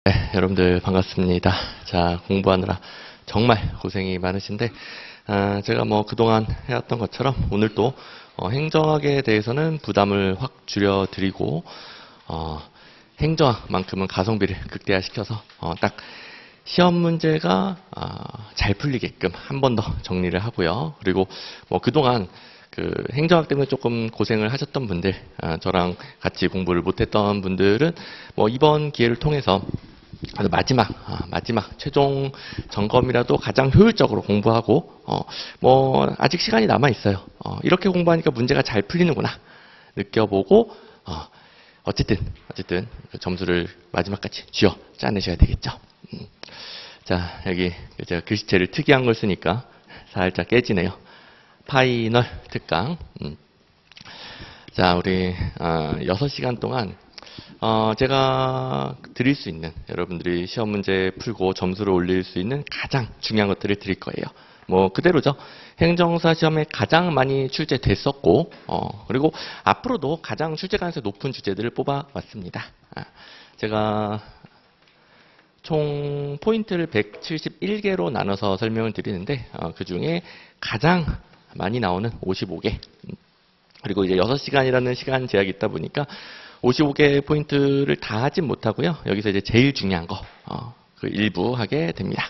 네, 여러분들 반갑습니다. 자, 공부하느라 정말 고생이 많으신데, 제가 뭐 그동안 해왔던 것처럼 오늘도 행정학에 대해서는 부담을 확 줄여드리고, 행정학만큼은 가성비를 극대화시켜서 딱 시험 문제가 잘 풀리게끔 한 번 더 정리를 하고요. 그리고 뭐 그동안 그 행정학 때문에 조금 고생을 하셨던 분들, 저랑 같이 공부를 못했던 분들은 뭐 이번 기회를 통해서 마지막 최종 점검이라도 가장 효율적으로 공부하고, 뭐 아직 시간이 남아 있어요. 이렇게 공부하니까 문제가 잘 풀리는구나 느껴보고, 어쨌든 그 점수를 마지막까지 쥐어 짜내셔야 되겠죠. 자, 여기 제가 글씨체를 특이한 걸 쓰니까 살짝 깨지네요. 파이널 특강. 자, 우리 6시간 동안 제가 드릴 수 있는, 여러분들이 시험 문제 풀고 점수를 올릴 수 있는 가장 중요한 것들을 드릴 거예요. 뭐 그대로죠. 행정사 시험에 가장 많이 출제됐었고, 그리고 앞으로도 가장 출제 가능성이 높은 주제들을 뽑아왔습니다. 제가 총 포인트를 171개로 나눠서 설명을 드리는데, 그 중에 가장 많이 나오는 55개, 그리고 이제 6시간이라는 시간 제약이 있다 보니까 55개 포인트를 다 하진 못하고요. 여기서 이제 제일 중요한 거, 그 일부 하게 됩니다.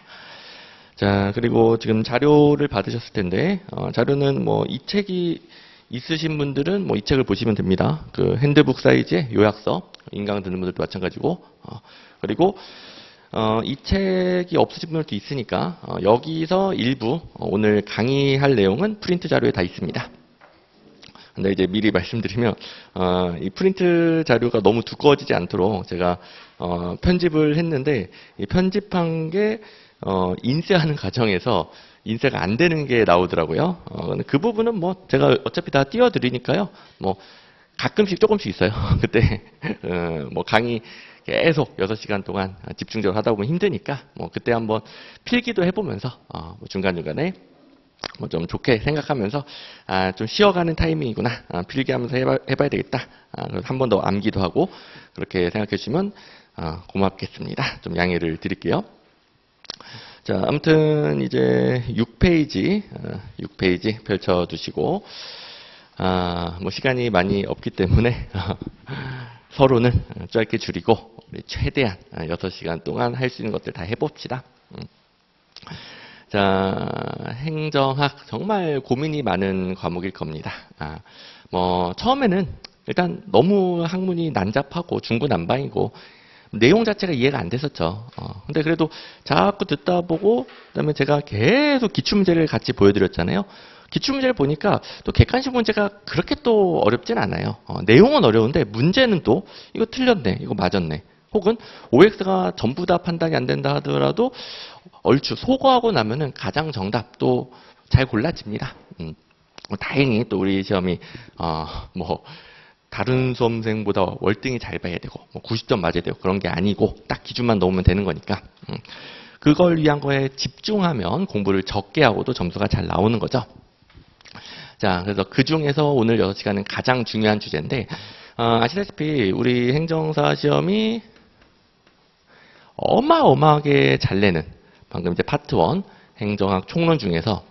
자, 그리고 지금 자료를 받으셨을 텐데, 자료는 뭐 이 책이 있으신 분들은 뭐 이 책을 보시면 됩니다. 그 핸드북 사이즈의 요약서, 인강 듣는 분들도 마찬가지고, 그리고 이 책이 없으신 분들도 있으니까 여기서 일부 오늘 강의할 내용은 프린트 자료에 다 있습니다. 근데 이제 미리 말씀드리면 이 프린트 자료가 너무 두꺼워지지 않도록 제가 편집을 했는데, 이 편집한 게 인쇄하는 과정에서 인쇄가 안 되는 게 나오더라고요. 그 부분은 뭐 제가 어차피 다 띄워드리니까요. 뭐 가끔씩 조금씩 있어요. 그때 뭐 강의 계속 6시간 동안 집중적으로 하다 보면 힘드니까 뭐 그때 한번 필기도 해보면서 뭐 중간중간에 뭐 좀 좋게 생각하면서 좀 쉬어가는 타이밍이구나, 필기하면서 해봐야 되겠다, 한 번 더 암기도 하고 그렇게 생각해 주시면 고맙겠습니다. 좀 양해를 드릴게요. 자, 아무튼 이제 6페이지 펼쳐두시고, 뭐 시간이 많이 없기 때문에 서로는 짧게 줄이고 우리 최대한 6시간 동안 할 수 있는 것들 다 해봅시다. 자, 행정학 정말 고민이 많은 과목일 겁니다. 뭐 처음에는 일단 너무 학문이 난잡하고 중구난방이고 내용 자체가 이해가 안 됐었죠. 근데 그래도 자꾸 듣다 보고, 그다음에 제가 계속 기출문제를 같이 보여드렸잖아요. 기출문제를 보니까 또 객관식 문제가 그렇게 또 어렵진 않아요. 내용은 어려운데 문제는 또 이거 틀렸네, 이거 맞았네, 혹은 OX가 전부 다 판단이 안 된다 하더라도 얼추 소거하고 나면은 가장 정답도 잘 골라집니다. 다행히 또 우리 시험이 뭐 다른 수험생보다 월등히 잘 봐야 되고 뭐 90점 맞아야 되고 그런 게 아니고 딱 기준만 넣으면 되는 거니까 그걸 위한 거에 집중하면 공부를 적게 하고도 점수가 잘 나오는 거죠. 자, 그래서 그 중에서 오늘 6시간은 가장 중요한 주제인데, 아시다시피 우리 행정사 시험이 어마어마하게 잘 내는, 방금 이제 파트 1 행정학 총론 중에서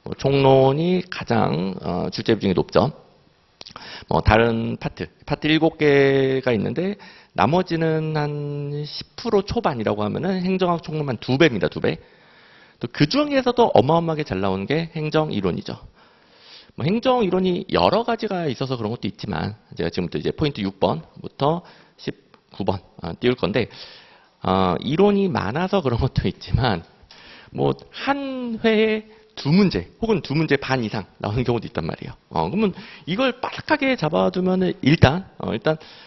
뭐 총론이 가장 출제 비중이 높죠. 뭐 다른 파트 7개가 있는데 나머지는 한 10% 초반이라고 하면은 행정학 총론만 2배입니다. 2배. 또 그 중에서도 어마어마하게 잘 나오는 게 행정 이론이죠. 뭐 행정 이론이 여러 가지가 있어서 그런 것도 있지만, 제가 지금부터 이제 포인트 6번부터 19번 띄울 건데, 이론이 많아서 그런 것도 있지만 뭐 한 회에 2문제 혹은 2문제 반 이상 나오는 경우도 있단 말이에요. 그러면 이걸 빠삭하게 잡아두면은 일단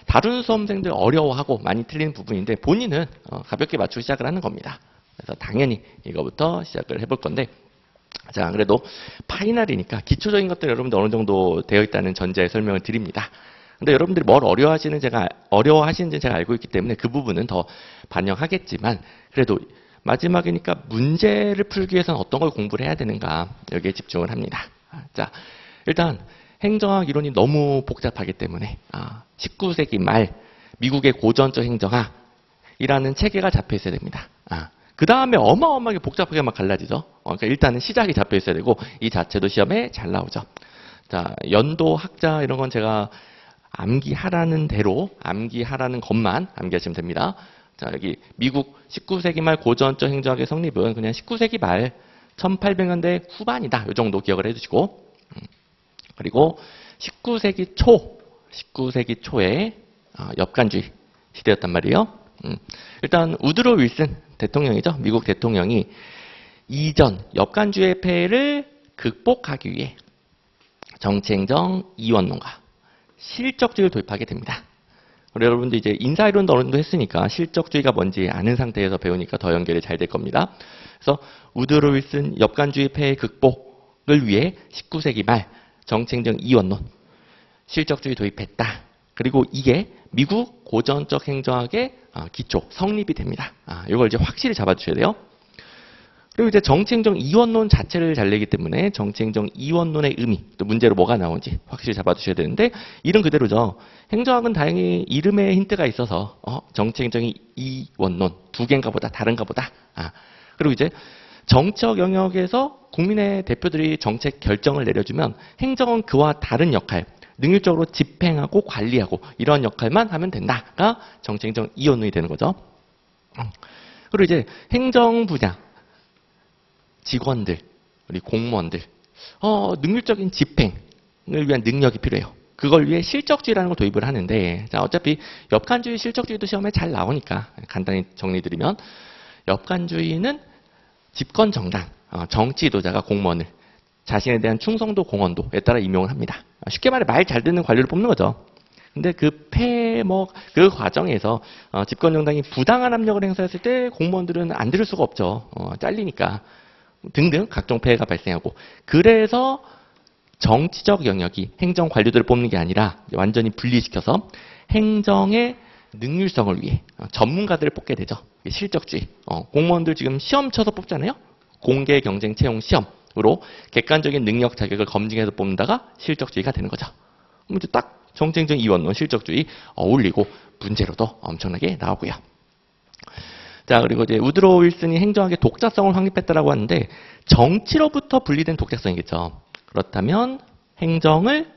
다른 수험생들 어려워하고 많이 틀리는 부분인데 본인은 가볍게 맞추고 시작을 하는 겁니다. 그래서 당연히 이거부터 시작을 해볼 건데, 자, 그래도 파이널이니까 기초적인 것들 여러분들 어느 정도 되어 있다는 전제에 설명을 드립니다. 근데 여러분들이 뭘 어려워하시는지 제가 알고 있기 때문에 그 부분은 더 반영하겠지만, 그래도 마지막이니까 문제를 풀기 위해서는 어떤 걸 공부를 해야 되는가, 여기에 집중을 합니다. 자, 일단 행정학 이론이 너무 복잡하기 때문에 19세기 말 미국의 고전적 행정학이라는 체계가 잡혀 있어야 됩니다. 그 다음에 어마어마하게 복잡하게 막 갈라지죠. 그러니까 일단은 시작이 잡혀 있어야 되고 이 자체도 시험에 잘 나오죠. 자, 연도, 학자 이런 건 제가 암기하라는 대로 암기하라는 것만 암기하시면 됩니다. 자, 여기 미국 19세기 말 고전적 행정학의 성립은 그냥 19세기 말 1800년대 후반이다. 이 정도 기억을 해주시고 그리고 19세기 초에 엽간주의 시대였단 말이에요. 일단 우드로 윌슨 대통령이죠. 미국 대통령이 이전 엽간주의 폐해를 극복하기 위해 정치행정 이원론과 실적주의를 도입하게 됩니다. 여러분들 이제 인사이론도 어느 정도 했으니까 실적주의가 뭔지 아는 상태에서 배우니까 더 연결이 잘 될 겁니다. 그래서 우드로 윌슨 엽간주의 폐해 극복을 위해 19세기 말 정치행정 이원론, 실적주의 도입했다. 그리고 이게 미국 고전적 행정학의 기초, 성립이 됩니다. 이걸 이제 확실히 잡아주셔야 돼요. 그리고 이제 정치행정 이원론 자체를 잘 내기 때문에 정치행정 이원론의 의미, 또 문제로 뭐가 나오는지 확실히 잡아두셔야 되는데 이름 그대로죠. 행정학은 다행히 이름에 힌트가 있어서 정치행정 이원론 두 개인가 보다 다른가 보다. 그리고 이제 정치적 영역에서 국민의 대표들이 정책 결정을 내려주면 행정은 그와 다른 역할, 능률적으로 집행하고 관리하고 이러한 역할만 하면 된다가 정치행정 이원론이 되는 거죠. 그리고 이제 행정 분야 직원들, 우리 공무원들, 능률적인 집행을 위한 능력이 필요해요. 그걸 위해 실적주의라는 걸 도입을 하는데, 자, 어차피 엽간주의 실적주의도 시험에 잘 나오니까 간단히 정리드리면, 엽간주의는 집권 정당, 정치 지도자가 공무원을 자신에 대한 충성도 공헌도에 따라 임용을 합니다. 쉽게 말해 말 잘 듣는 관료를 뽑는 거죠. 근데 그 과정에서 집권 정당이 부당한 압력을 행사했을 때 공무원들은 안 들을 수가 없죠. 잘리니까. 등등 각종 폐해가 발생하고 그래서 정치적 영역이 행정 관료들을 뽑는 게 아니라 완전히 분리시켜서 행정의 능률성을 위해 전문가들을 뽑게 되죠. 실적주의. 공무원들 지금 시험 쳐서 뽑잖아요. 공개 경쟁 채용 시험으로 객관적인 능력 자격을 검증해서 뽑는다가 실적주의가 되는 거죠. 그럼 이제 딱 정치행정 이원론 실적주의 어울리고 문제로도 엄청나게 나오고요. 자, 그리고 이제 우드로 윌슨이 행정학의 독자성을 확립했다라고 하는데 정치로부터 분리된 독자성이겠죠. 그렇다면 행정을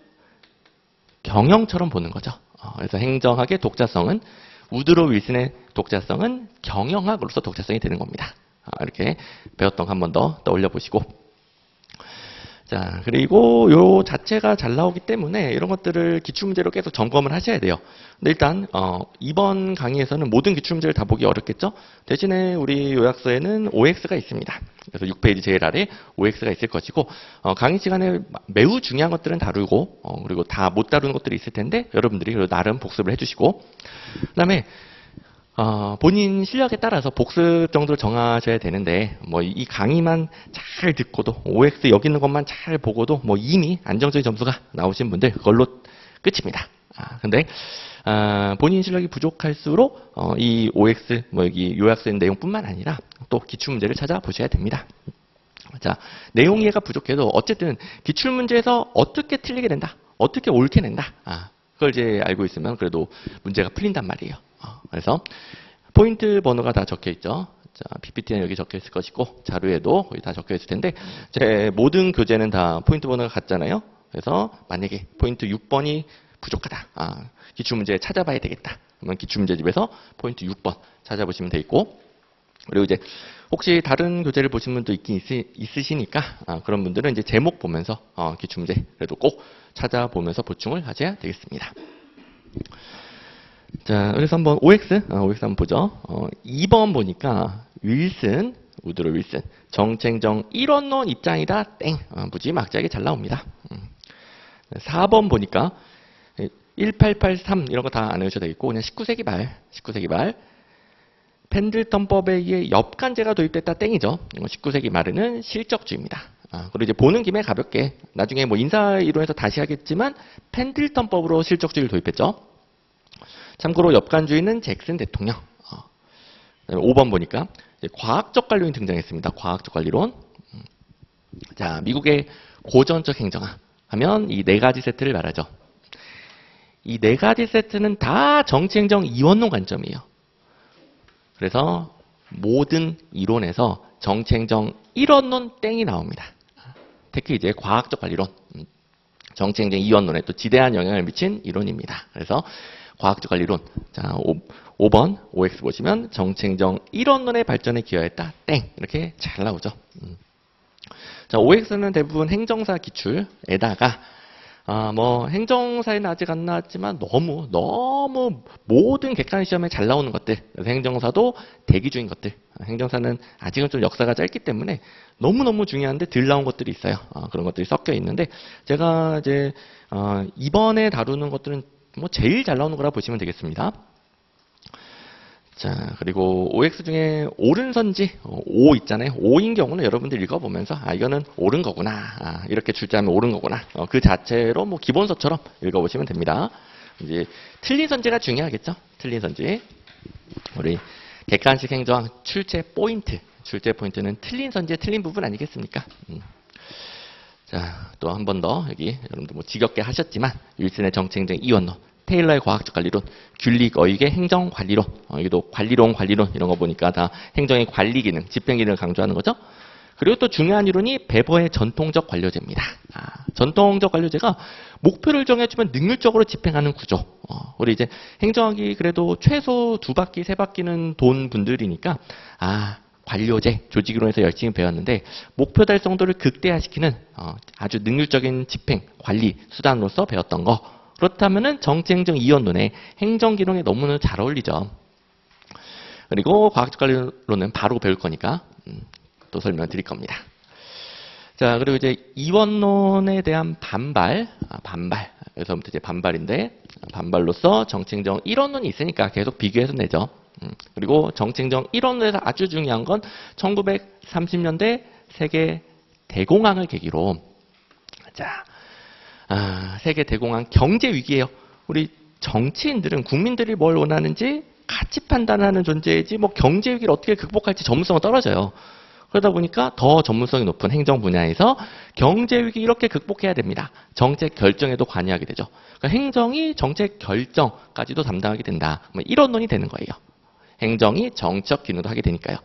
경영처럼 보는 거죠. 그래서 행정학의 독자성은 우드로 윌슨의 독자성은 경영학으로서 독자성이 되는 겁니다. 이렇게 배웠던 거 한 번 더 떠올려 보시고. 자, 그리고 요 자체가 잘 나오기 때문에 이런 것들을 기출문제로 계속 점검을 하셔야 돼요. 근데 일단 이번 강의에서는 모든 기출문제를 다 보기 어렵겠죠? 대신에 우리 요약서에는 OX가 있습니다. 그래서 6페이지 제일 아래 OX가 있을 것이고 강의 시간에 매우 중요한 것들은 다루고 그리고 다 못 다루는 것들이 있을 텐데 여러분들이 나름 복습을 해주시고 그다음에 본인 실력에 따라서 복습 정도를 정하셔야 되는데 뭐 이 강의만 잘 듣고도 OX 여기 있는 것만 잘 보고도 뭐 이미 안정적인 점수가 나오신 분들 그걸로 끝입니다. 근데 본인 실력이 부족할수록 이 OX 뭐 여기 요약서의 내용뿐만 아니라 또 기출문제를 찾아보셔야 됩니다. 자, 내용 이해가 부족해도 어쨌든 기출문제에서 어떻게 틀리게 된다, 어떻게 옳게 낸다. 그걸 이제 알고 있으면 그래도 문제가 풀린단 말이에요. 그래서 포인트 번호가 다 적혀 있죠. 자, PPT는 여기 적혀 있을 것이고 자료에도 거기 다 적혀 있을 텐데 제 모든 교재는 다 포인트 번호가 같잖아요. 그래서 만약에 포인트 6번이 부족하다. 기출문제 찾아봐야 되겠다. 그러면 기출문제집에서 포인트 6번 찾아보시면 돼 있고 그리고 이제 혹시 다른 교재를 보신 분도 있긴 있으시니까 그런 분들은 이제 제목 보면서 기출문제 그래도 꼭 찾아보면서 보충을 하셔야 되겠습니다. 자, 그래서 한번 OX 한번 보죠. 2번 보니까 윌슨, 우드로 윌슨, 정치행정 이원론 입장이다. 땡. 무지막지하게 잘 나옵니다. 4번 보니까 1883 이런 거 다 안 외우셔도 되겠고 그냥 19세기 말 펜들턴법에 의해 엽간제가 도입됐다. 땡이죠. 19세기 말에는 실적주의입니다. 그리고 이제 보는 김에 가볍게 나중에 뭐 인사이론에서 다시 하겠지만 펜들턴법으로 실적주의를 도입했죠. 참고로 엽간주의는 잭슨 대통령. 5번 보니까 과학적 관료론이 등장했습니다. 과학적 관료론. 자, 미국의 고전적 행정학 하면 이 네 가지 세트를 말하죠. 이 네 가지 세트는 다 정치행정 이원론 관점이에요. 그래서 모든 이론에서 정치행정 1원론 땡이 나옵니다. 특히 이제 과학적 관리론, 정치행정 2원론에 또 지대한 영향을 미친 이론입니다. 그래서 과학적 관리론, 자 5번 OX 보시면 정치행정 1원론의 발전에 기여했다. 땡 이렇게 잘 나오죠. 자 OX는 대부분 행정사 기출에다가 뭐 행정사에는 아직 안 나왔지만 너무 모든 객관 시험에 잘 나오는 것들, 그래서 행정사도 대기 중인 것들, 행정사는 아직은 좀 역사가 짧기 때문에 너무너무 중요한데 덜 나온 것들이 있어요. 그런 것들이 섞여 있는데 제가 이제 이번에 다루는 것들은 뭐 제일 잘 나오는 거라 보시면 되겠습니다. 자, 그리고 OX 중에 옳은 선지, O 있잖아요. O인 경우는 여러분들 읽어보면서, 이거는 옳은 거구나. 이렇게 출제하면 옳은 거구나. 그 자체로 뭐 기본서처럼 읽어보시면 됩니다. 이제 틀린 선지가 중요하겠죠? 틀린 선지. 우리 객관식 행정 출제 포인트. 출제 포인트는 틀린 선지의 틀린 부분 아니겠습니까? 자, 또 한 번 더, 여기, 여러분들 뭐 지겹게 하셨지만, 윌슨의 정치행정 이원론. 테일러의 과학적 관리론, 귤릭 어익의 행정 관리론, 여기도 관리론 이런 거 보니까 다 행정의 관리 기능, 집행 기능을 강조하는 거죠. 그리고 또 중요한 이론이 베버의 전통적 관료제입니다. 전통적 관료제가 목표를 정해주면 능률적으로 집행하는 구조. 우리 이제 행정학이 그래도 최소 2바퀴, 3바퀴는 돈 분들이니까 관료제, 조직이론에서 열심히 배웠는데 목표 달성도를 극대화시키는 아주 능률적인 집행, 관리 수단으로서 배웠던 거. 그렇다면은 정치행정 이원론에 행정기능에 너무나 잘 어울리죠. 그리고 과학적 관리론은 바로 배울 거니까 또 설명을 드릴 겁니다. 자, 그리고 이제 이원론에 대한 반발. 여기서부터 이제 반발인데 반발로서 정치행정 1원론이 있으니까 계속 비교해서 내죠. 그리고 정치행정 1원론에서 아주 중요한 건 1930년대 세계 대공황을 계기로 세계 대공황 경제 위기예요. 우리 정치인들은 국민들이 뭘 원하는지 가치 판단하는 존재이지 뭐 경제 위기를 어떻게 극복할지 전문성은 떨어져요. 그러다 보니까 더 전문성이 높은 행정 분야에서 경제 위기 이렇게 극복해야 됩니다. 정책 결정에도 관여하게 되죠. 그러니까 행정이 정책 결정까지도 담당하게 된다. 뭐 이런 논이 되는 거예요. 행정이 정치적 기능도 하게 되니까요.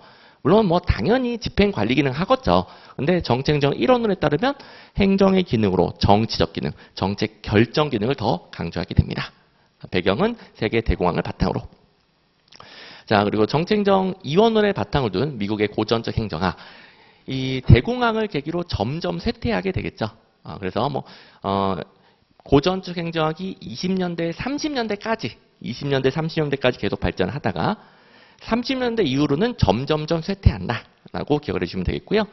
물론 뭐 당연히 집행 관리 기능 하겠죠. 근데 정치행정 1원론에 따르면 행정의 기능으로 정치적 기능, 정책 결정 기능을 더 강조하게 됩니다. 배경은 세계 대공황을 바탕으로. 자, 그리고 정치행정 2원론의 바탕을 둔 미국의 고전적 행정학. 이 대공황을 계기로 점점 쇠퇴하게 되겠죠. 그래서 뭐 고전적 행정학이 20년대, 30년대까지 계속 발전하다가 30년대 이후로는 점점점 쇠퇴한다라고 기억을 해주시면 되겠고요.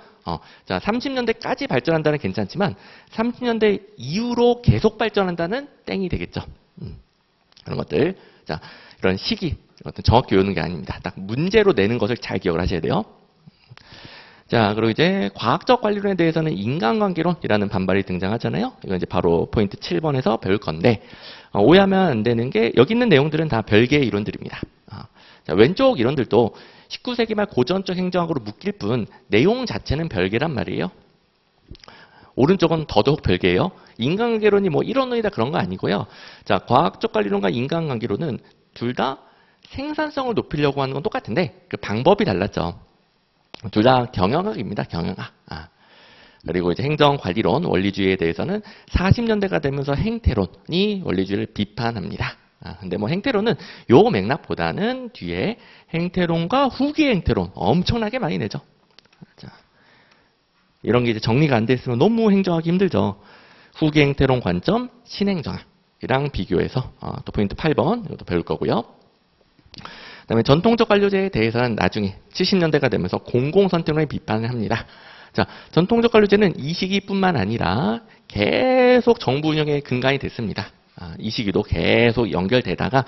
자, 30년대까지 발전한다는 괜찮지만 30년대 이후로 계속 발전한다는 땡이 되겠죠. 그런 것들. 자, 이런 시기, 어떤 정확히 외우는 게 아닙니다. 딱 문제로 내는 것을 잘 기억을 하셔야 돼요. 자, 그리고 이제 과학적 관리론에 대해서는 인간관계론이라는 반발이 등장하잖아요. 이건 이제 바로 포인트 7번에서 배울 건데 오해하면 안 되는 게 여기 있는 내용들은 다 별개의 이론들입니다. 자, 왼쪽 이론들도 19세기 말 고전적 행정학으로 묶일 뿐 내용 자체는 별개란 말이에요. 오른쪽은 더더욱 별개예요. 인간관계론이 뭐 이론론이다 그런 거 아니고요. 자, 과학적 관리론과 인간관계론은 둘 다 생산성을 높이려고 하는 건 똑같은데 그 방법이 달랐죠. 둘 다 경영학입니다. 경영학. 그리고 이제 행정관리론, 원리주의에 대해서는 40년대가 되면서 행태론이 원리주의를 비판합니다. 근데 뭐 행태론은 요 맥락보다는 뒤에 행태론과 후기 행태론 엄청나게 많이 내죠. 자, 이런 게 이제 정리가 안 돼 있으면 너무 행정하기 힘들죠. 후기 행태론 관점, 신행정학이랑 비교해서 또 포인트 8번 이것도 배울 거고요. 그다음에 전통적 관료제에 대해서는 나중에 70년대가 되면서 공공선택론의 비판을 합니다. 자, 전통적 관료제는 이 시기뿐만 아니라 계속 정부 운영의 근간이 됐습니다. 이 시기도 계속 연결되다가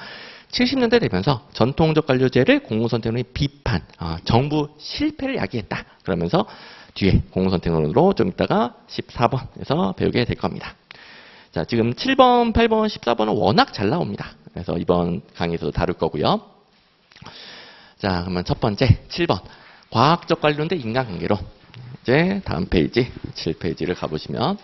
70년대 되면서 전통적 관료제를 공공선택론의 비판, 정부 실패를 야기했다. 그러면서 뒤에 공공선택론으로 좀 이따가 14번에서 배우게 될 겁니다. 자, 지금 7번, 8번, 14번은 워낙 잘 나옵니다. 그래서 이번 강의에서도 다룰 거고요. 자, 그러면 첫 번째 7번 과학적 관료론 대 인간관계론. 이제 다음 페이지 7페이지를 가보시면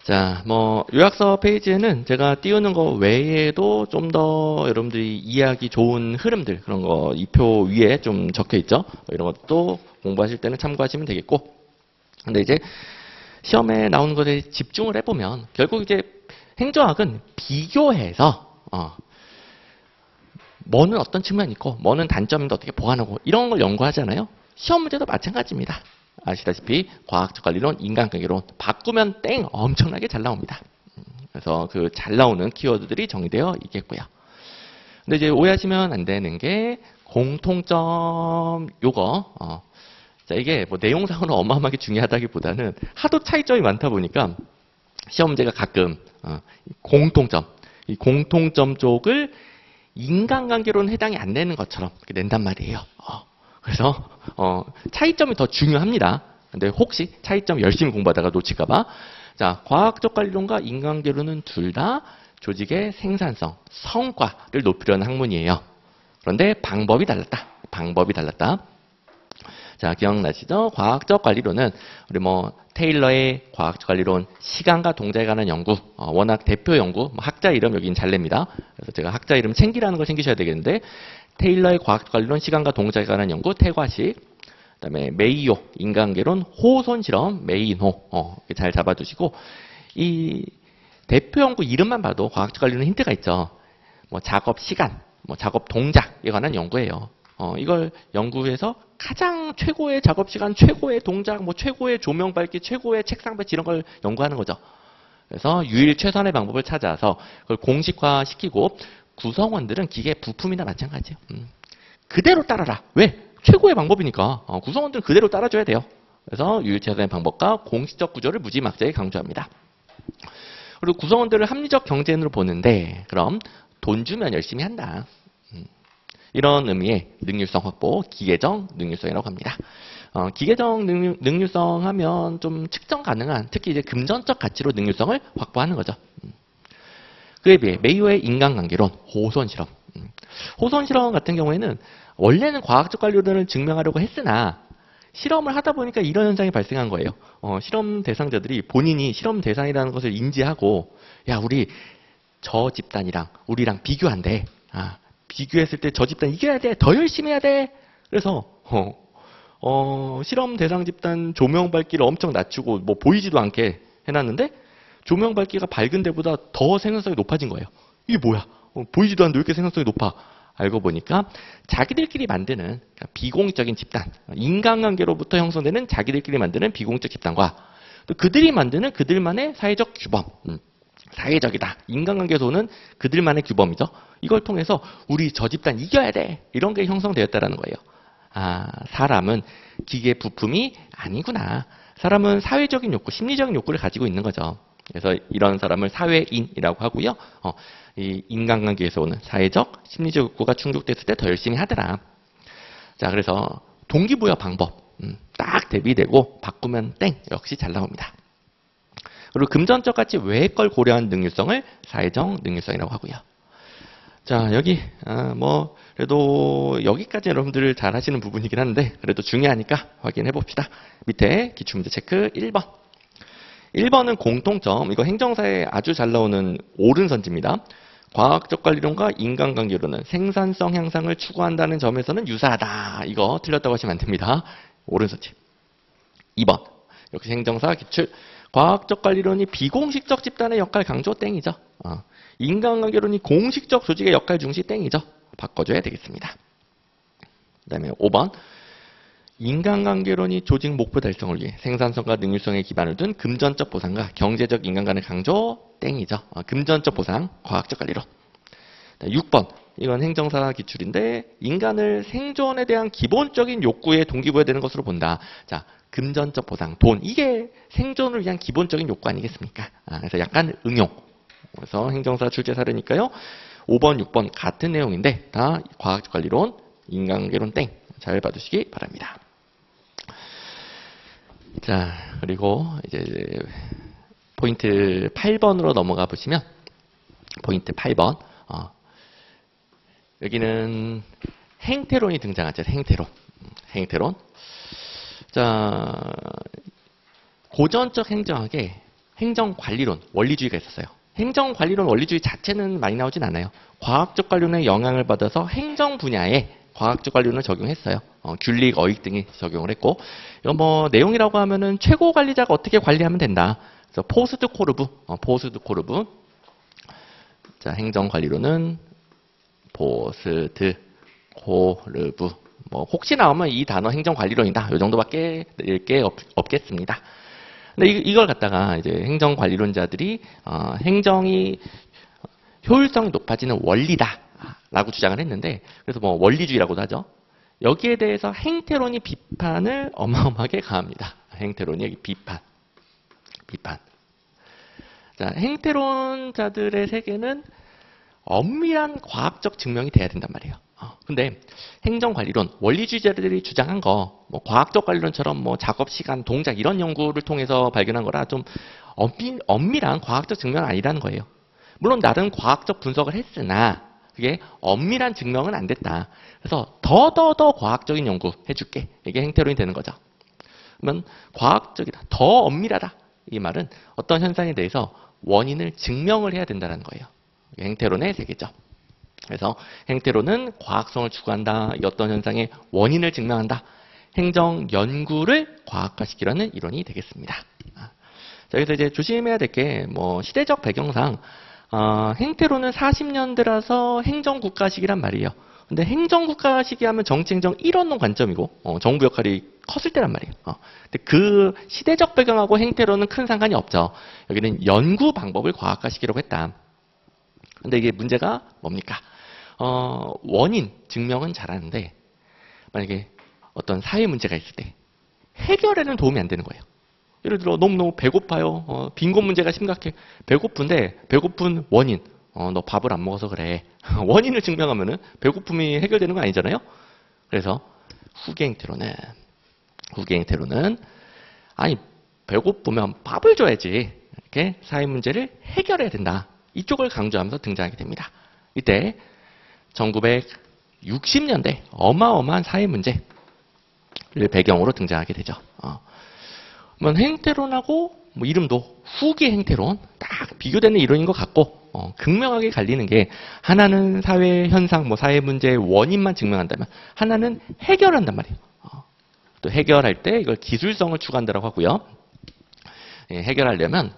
자, 뭐 요약서 페이지에는 제가 띄우는 거 외에도 좀 더 여러분들이 이해하기 좋은 흐름들 그런 거 이 표 위에 좀 적혀 있죠. 이런 것도 공부하실 때는 참고하시면 되겠고. 근데 이제 시험에 나오는 것에 집중을 해보면 결국 이제 행정학은 비교해서 뭐는 어떤 측면이 있고 뭐는 단점인데 어떻게 보완하고 이런 걸 연구하잖아요. 시험 문제도 마찬가지입니다. 아시다시피 과학적 관리론, 인간관계론 바꾸면 땡 엄청나게 잘 나옵니다. 그래서 그 잘 나오는 키워드들이 정의되어 있겠고요. 근데 이제 오해하시면 안 되는 게 공통점 요거 자 이게 뭐 내용상으로 어마어마하게 중요하다기보다는 하도 차이점이 많다 보니까 시험 문제가 가끔 공통점 이 공통점 쪽을 인간관계로는 해당이 안 되는 것처럼 이렇게 낸단 말이에요. 그래서 차이점이 더 중요합니다. 근데 혹시 차이점 열심히 공부하다가 놓칠까봐 자 과학적 관리론과 인간관계론은 둘 다 조직의 생산성, 성과를 높이려는 학문이에요. 그런데 방법이 달랐다. 방법이 달랐다. 자 기억나시죠? 과학적 관리론은 우리 뭐 테일러의 과학적 관리론, 시간과 동작에 관한 연구, 워낙 대표 연구, 학자 이름 여기는 잘 냅니다. 그래서 제가 학자 이름 챙기라는 걸 챙기셔야 되겠는데 테일러의 과학적 관리론, 시간과 동작에 관한 연구, 태과시, 그다음에 메이오, 인간관계론, 호손 실험, 메인호 잘 잡아두시고 이 대표 연구 이름만 봐도 과학적 관리론 힌트가 있죠. 뭐 작업 시간, 뭐 작업 동작에 관한 연구예요. 이걸 연구해서 가장 최고의 작업 시간, 최고의 동작, 뭐 최고의 조명 밝기, 최고의 책상 배치 이런 걸 연구하는 거죠. 그래서 유일 최선의 방법을 찾아서 그걸 공식화 시키고 구성원들은 기계 부품이나 마찬가지예요. 그대로 따라라. 왜? 최고의 방법이니까 구성원들은 그대로 따라줘야 돼요. 그래서 유일 최선의 방법과 공식적 구조를 무지막지하게 강조합니다. 그리고 구성원들을 합리적 경쟁으로 보는데 그럼 돈 주면 열심히 한다. 이런 의미의 능률성 확보, 기계적 능률성이라고 합니다. 기계적 능률성 하면 좀 측정 가능한, 특히 이제 금전적 가치로 능률성을 확보하는 거죠. 그에 비해 메이오의 인간관계론, 호손 실험. 호손 실험 같은 경우에는 원래는 과학적 관리론을 증명하려고 했으나 실험을 하다 보니까 이런 현상이 발생한 거예요. 실험 대상자들이 본인이 실험 대상이라는 것을 인지하고 야 우리 저 집단이랑 우리랑 비교한대. 비교했을 때 저 집단 이겨야 돼. 더 열심히 해야 돼. 그래서 실험 대상 집단 조명 밝기를 엄청 낮추고 뭐 보이지도 않게 해놨는데 조명 밝기가 밝은 데보다 더 생산성이 높아진 거예요. 이게 뭐야? 보이지도 않는데 왜 이렇게 생산성이 높아? 알고 보니까 자기들끼리 만드는 그러니까 비공식적인 집단, 인간관계로부터 형성되는 자기들끼리 만드는 비공식적 집단과 또 그들이 만드는 그들만의 사회적 규범, 사회적이다. 인간관계에서는 그들만의 규범이죠. 이걸 통해서 우리 저 집단 이겨야 돼. 이런 게 형성되었다라는 거예요. 사람은 기계 부품이 아니구나. 사람은 사회적인 욕구, 심리적인 욕구를 가지고 있는 거죠. 그래서 이런 사람을 사회인이라고 하고요. 이 인간관계에서 오는 사회적, 심리적 욕구가 충족됐을 때 더 열심히 하더라. 자, 그래서 동기부여 방법 딱 대비되고 바꾸면 땡 역시 잘 나옵니다. 그리고 금전적 가치 외의 걸 고려한 능률성을 사회적 능률성이라고 하고요. 자, 여기 뭐 그래도 여기까지 여러분들 잘 하시는 부분이긴 한데 그래도 중요하니까 확인해 봅시다. 밑에 기출문제 체크 1번. 1번은 공통점. 이거 행정사에 아주 잘 나오는 옳은 선지입니다. 과학적 관리론과 인간관계론은 생산성 향상을 추구한다는 점에서는 유사하다. 이거 틀렸다고 하시면 안 됩니다. 옳은 선지. 2번. 역시 행정사 기출. 과학적 관리론이 비공식적 집단의 역할 강조 땡이죠. 인간관계론이 공식적 조직의 역할 중시 땡이죠. 바꿔줘야 되겠습니다. 그 다음에 5번. 인간관계론이 조직 목표 달성을 위해 생산성과 능률성에 기반을 둔 금전적 보상과 경제적 인간관계 강조 땡이죠. 금전적 보상, 과학적 관리론. 6번. 이건 행정사 기출인데 인간을 생존에 대한 기본적인 욕구에 동기부여되는 것으로 본다. 자, 금전적 보상, 돈. 이게 생존을 위한 기본적인 욕구 아니겠습니까? 그래서 약간 응용. 그래서 행정사 출제 사례니까요. 5번, 6번 같은 내용인데 다 과학적 관리론, 인간관계론 땡. 잘 봐두시기 바랍니다. 자, 그리고 이제 포인트 8번으로 넘어가 보시면 포인트 8번. 여기는 행태론이 등장하죠. 행태론. 행태론. 자, 고전적 행정학에 행정관리론, 원리주의가 있었어요. 행정관리론, 원리주의 자체는 많이 나오진 않아요. 과학적 관료의 영향을 받아서 행정 분야에 과학적 관료를 적용했어요. 균리, 어익 등이 적용을 했고, 이거 뭐 내용이라고 하면은 최고 관리자가 어떻게 관리하면 된다. 그래서 포스트 코르브. 자, 행정관리론은 포스트 코르브. 뭐 혹시 나오면 이 단어 행정관리론이다. 이 정도밖에 낼 게 없겠습니다. 근데 이걸 갖다가 이제 행정관리론자들이 행정이 효율성이 높아지는 원리다라고 주장을 했는데, 그래서 뭐 원리주의라고도 하죠. 여기에 대해서 행태론이 비판을 어마어마하게 가합니다. 행태론이 여기 비판. 자, 행태론자들의 세계는 엄밀한 과학적 증명이 돼야 된단 말이에요. 근데 행정관리론, 원리주의자들이 주장한 거, 뭐 과학적 관리론처럼 뭐 작업 시간, 동작 이런 연구를 통해서 발견한 거라 좀 엄밀한 과학적 증명은 아니라는 거예요. 물론 나름 과학적 분석을 했으나 그게 엄밀한 증명은 안 됐다. 그래서 더 과학적인 연구 해줄게. 이게 행태론이 되는 거죠. 그러면 과학적이다, 더 엄밀하다. 이 말은 어떤 현상에 대해서 원인을 증명을 해야 된다는 거예요. 이게 행태론의 세계죠. 그래서 행태론은 과학성을 추구한다. 이 어떤 현상의 원인을 증명한다. 행정 연구를 과학화시키려는 이론이 되겠습니다. 자, 여기서 이제 조심해야 될 게 뭐 시대적 배경상 행태론은 40년대라서 행정국가식이란 말이에요. 근데 행정국가식이 하면 정치행정 1원론 관점이고 정부 역할이 컸을 때란 말이에요. 근데 그 시대적 배경하고 행태론은 큰 상관이 없죠. 여기는 연구 방법을 과학화시키려고 했다. 근데 이게 문제가 뭡니까? 원인 증명은 잘하는데 만약에 어떤 사회 문제가 있을 때 해결에는 도움이 안 되는 거예요. 예를 들어 너무너무 배고파요. 빈곤 문제가 심각해. 배고픈데 배고픈 원인. 너 밥을 안 먹어서 그래. 원인을 증명하면은 배고픔이 해결되는 거 아니잖아요. 그래서 후기 행태론은 아니 배고프면 밥을 줘야지. 이렇게 사회 문제를 해결해야 된다. 이쪽을 강조하면서 등장하게 됩니다. 이때 1960년대 어마어마한 사회 문제를 배경으로 등장하게 되죠. 그러면 행태론하고 뭐 이름도 후기 행태론 딱 비교되는 이론인 것 같고 극명하게 갈리는 게 하나는 사회 현상, 뭐 사회 문제의 원인만 증명한다면 하나는 해결한단 말이에요. 또 해결할 때 이걸 기술성을 추구한다고 하고요. 해결하려면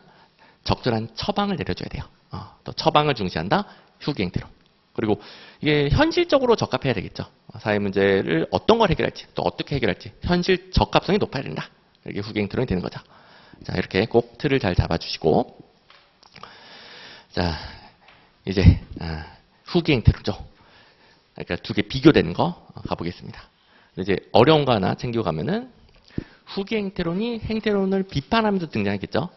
적절한 처방을 내려줘야 돼요. 또 처방을 중시한다. 후기 행태론. 그리고 이게 현실적으로 적합해야 되겠죠. 사회 문제를 어떤 걸 해결할지, 또 어떻게 해결할지 현실 적합성이 높아야 된다. 이게 후기 행태론이 되는 거죠. 자, 이렇게 꼭 틀을 잘 잡아주시고, 자, 이제 후기 행태론죠. 그러니까 두 개 비교되는 거 가보겠습니다. 이제 어려운 거 하나 챙겨가면은 후기 행태론이 행태론을 비판하면서 등장했겠죠.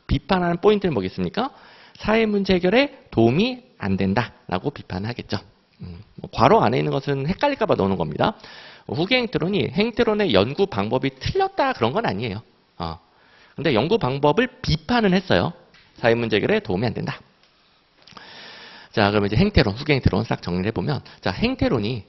비판하는 포인트는 뭐겠습니까? 사회 문제 해결에 도움이 안 된다라고 비판하겠죠. 뭐 괄호 안에 있는 것은 헷갈릴까봐 넣는 겁니다. 후기 행태론이 행태론의 연구 방법이 틀렸다 그런 건 아니에요. 근데 연구 방법을 비판은 했어요. 사회 문제 해결에 도움이 안 된다. 자, 그러면 이제 행태론, 후기 행태론 싹 정리를 해보면, 자, 행태론이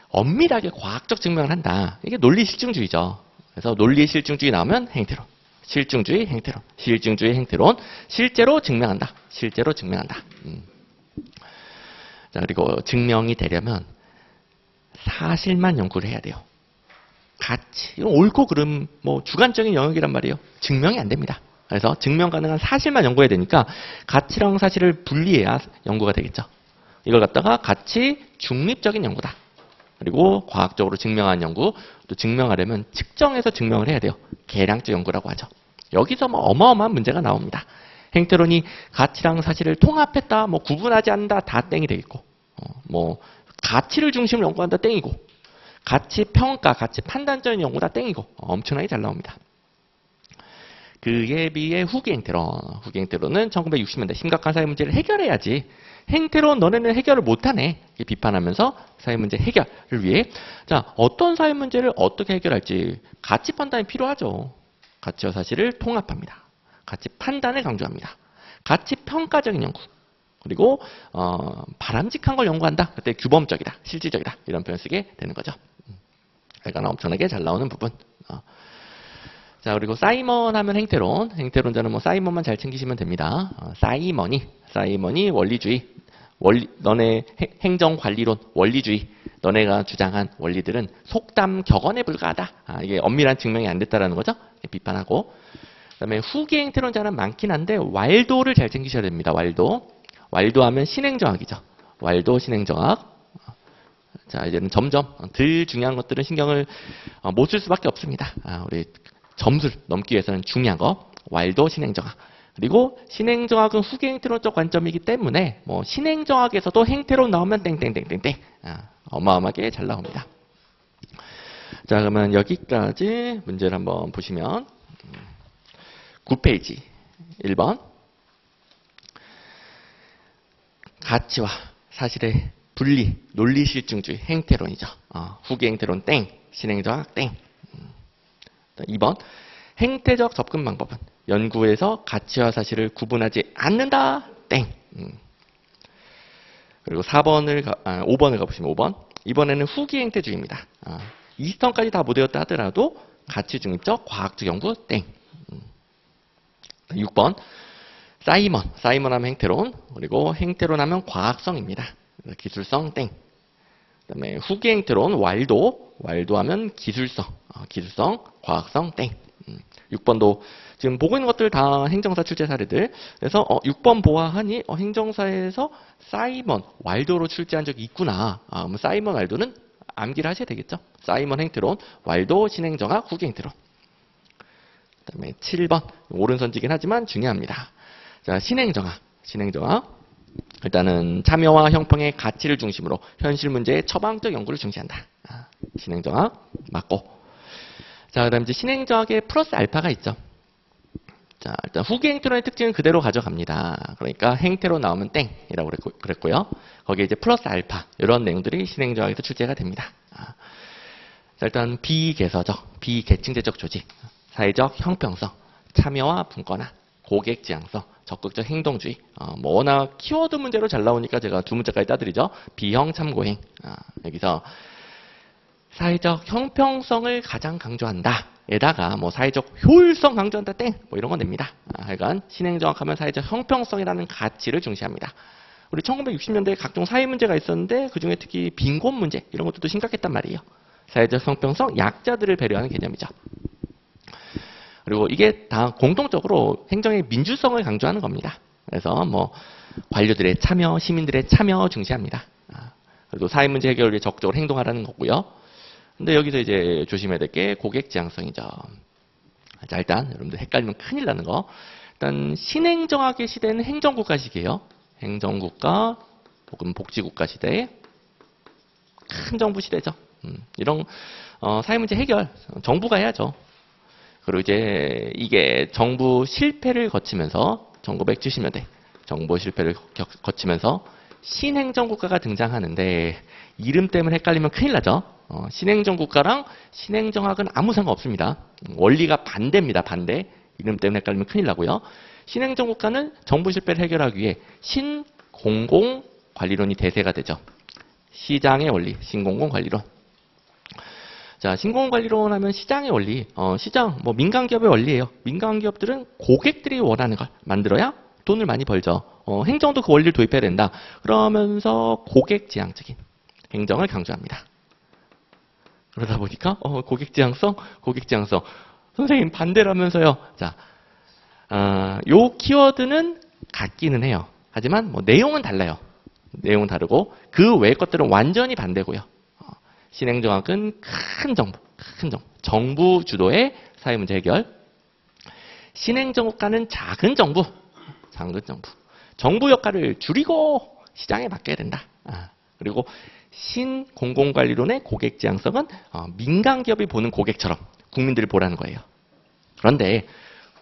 엄밀하게 과학적 증명을 한다. 이게 논리 실증주의죠. 그래서 논리 실증주의 나오면 행태론. 실증주의, 행태론. 실증주의, 행태론. 실제로 증명한다. 실제로 증명한다. 자, 그리고 증명이 되려면 사실만 연구를 해야 돼요. 가치, 옳고 그름, 뭐 주관적인 영역이란 말이에요. 증명이 안 됩니다. 그래서 증명 가능한 사실만 연구해야 되니까 가치랑 사실을 분리해야 연구가 되겠죠. 이걸 갖다가 가치 중립적인 연구다. 그리고 과학적으로 증명한 연구, 또 증명하려면 측정해서 증명을 해야 돼요. 계량적 연구라고 하죠. 여기서 뭐 어마어마한 문제가 나옵니다. 행태론이 가치랑 사실을 통합했다, 뭐 구분하지 않는다, 다 땡이 되겠고, 뭐 가치를 중심으로 연구한다, 땡이고, 가치 평가, 가치 판단적인 연구다, 땡이고, 엄청나게 잘 나옵니다. 그에 비해 후기 행태론은 1960년대 심각한 사회 문제를 해결해야지. 행태론 너네는 해결을 못하네. 비판하면서 사회 문제 해결을 위해 자, 어떤 사회 문제를 어떻게 해결할지 가치 판단이 필요하죠. 가치와 사실을 통합합니다. 가치 판단을 강조합니다. 가치 평가적인 연구. 그리고 바람직한 걸 연구한다. 그때 규범적이다, 실질적이다 이런 표현 쓰게 되는 거죠. 그러니까 엄청나게 잘 나오는 부분. 자, 그리고 사이먼 하면 행태론. 행태론자는 뭐 사이먼만 잘 챙기시면 됩니다. 사이먼이 원리주의. 너네 행정관리론, 원리주의. 너네가 주장한 원리들은 속담 격언에 불과하다. 이게 엄밀한 증명이 안 됐다라는 거죠. 비판하고. 그다음에 후기 행태론자는 많긴 한데 왈도를 잘 챙기셔야 됩니다. 왈도 하면 신행정학이죠. 왈도 신행정학. 자, 이제는 점점 덜 중요한 것들은 신경을 못 쓸 수밖에 없습니다. 우리 점수를 넘기 위해서는 중요한 거. 왈도 신행정학. 그리고 신행정학은 후기 행태론적 관점이기 때문에 뭐 신행정학에서도 행태론 나오면 땡땡땡땡땡. 어마어마하게 잘 나옵니다. 자, 그러면 여기까지 문제를 한번 보시면 9페이지 1번 가치와 사실의 분리, 논리실증주의 행태론이죠. 후기 행태론 땡, 신행정학 땡. 2번 행태적 접근 방법은 연구에서 가치와 사실을 구분하지 않는다 땡. 그리고 5번을 가보시면 5번. 이번에는 후기 행태주의입니다. 20턴까지 다 못 외웠다 하더라도 가치 중립적 과학적 연구 땡. 6번 사이먼 하면 행태론, 그리고 행태론 하면 과학성입니다. 기술성 땡. 그다음에 후기 행태론 왈도 하면 기술성, 과학성 땡. 6번도 지금 보고 있는 것들 다 행정사 출제 사례들. 그래서 6번 보아하니 행정사에서 사이먼, 왈도로 출제한 적이 있구나. 그럼 사이먼, 왈도는 암기를 하셔야 되겠죠. 사이먼 행태론, 왈도 신행정학, 후기 행태론. 그다음에 7번 오른손지긴 하지만 중요합니다. 자, 신행정학. 일단은 참여와 형평의 가치를 중심으로 현실 문제의 처방적 연구를 중시한다. 신행정학 맞고. 자, 그다음 이제 신행정학에 플러스 알파가 있죠. 자, 일단 후기 행태론의 특징은 그대로 가져갑니다. 그러니까 행태로 나오면 땡이라고 그랬고요. 거기에 이제 플러스 알파 이런 내용들이 신행정학에서 출제가 됩니다. 자, 일단 비계층제적 조직, 사회적 형평성, 참여와 분권화, 고객 지향성, 적극적 행동주의. 뭐 워낙 키워드 문제로 잘 나오니까 제가 두 문제까지 따드리죠. 비형 참고행. 여기서 사회적 형평성을 가장 강조한다. 에다가 뭐 사회적 효율성 강조한다 땡. 뭐 이런 건 됩니다. 하여간 신행정학하면 사회적 형평성이라는 가치를 중시합니다. 우리 1960년대에 각종 사회 문제가 있었는데 그중에 특히 빈곤 문제 이런 것들도 심각했단 말이에요. 사회적 형평성, 약자들을 배려하는 개념이죠. 그리고 이게 다 공통적으로 행정의 민주성을 강조하는 겁니다. 그래서 뭐 관료들의 참여, 시민들의 참여 중시합니다. 그리고 사회 문제 해결을 위해 적극적으로 행동하라는 거고요. 근데 여기서 이제 조심해야 될 게 고객 지향성이죠. 자, 일단 여러분들 헷갈리면 큰일 나는 거. 일단 신행정학의 시대는 행정국가 시기예요. 행정국가 혹은 복지국가 시대. 큰 정부 시대죠. 이런 사회 문제 해결 정부가 해야죠. 그리고 이제 이게 정부 실패를 거치면서 1970년대 정부 실패를 거치면서 신행정국가가 등장하는데 이름 때문에 헷갈리면 큰일 나죠. 신행정국가랑 신행정학은 아무 상관없습니다. 원리가 반대입니다. 반대. 이름 때문에 헷갈리면 큰일 나고요. 신행정국가는 정부 실패를 해결하기 위해 신공공관리론이 대세가 되죠. 시장의 원리, 신공공관리론. 자, 신공공관리론 하면 시장의 원리. 시장, 뭐 민간기업의 원리예요. 민간기업들은 고객들이 원하는 걸 만들어야 돈을 많이 벌죠. 행정도 그 원리를 도입해야 된다. 그러면서 고객지향적인 행정을 강조합니다. 그러다 보니까 고객지향성. 선생님 반대라면서요. 자, 요 키워드는 같기는 해요. 하지만 뭐 내용은 달라요. 내용은 다르고 그 외의 것들은 완전히 반대고요. 신행정학은 큰 정부 주도의 사회문제 해결. 신행정국가는 작은 정부. 정부 역할을 줄이고 시장에 맡겨야 된다. 그리고 신공공관리론의 고객지향성은 민간기업이 보는 고객처럼 국민들을 보라는 거예요. 그런데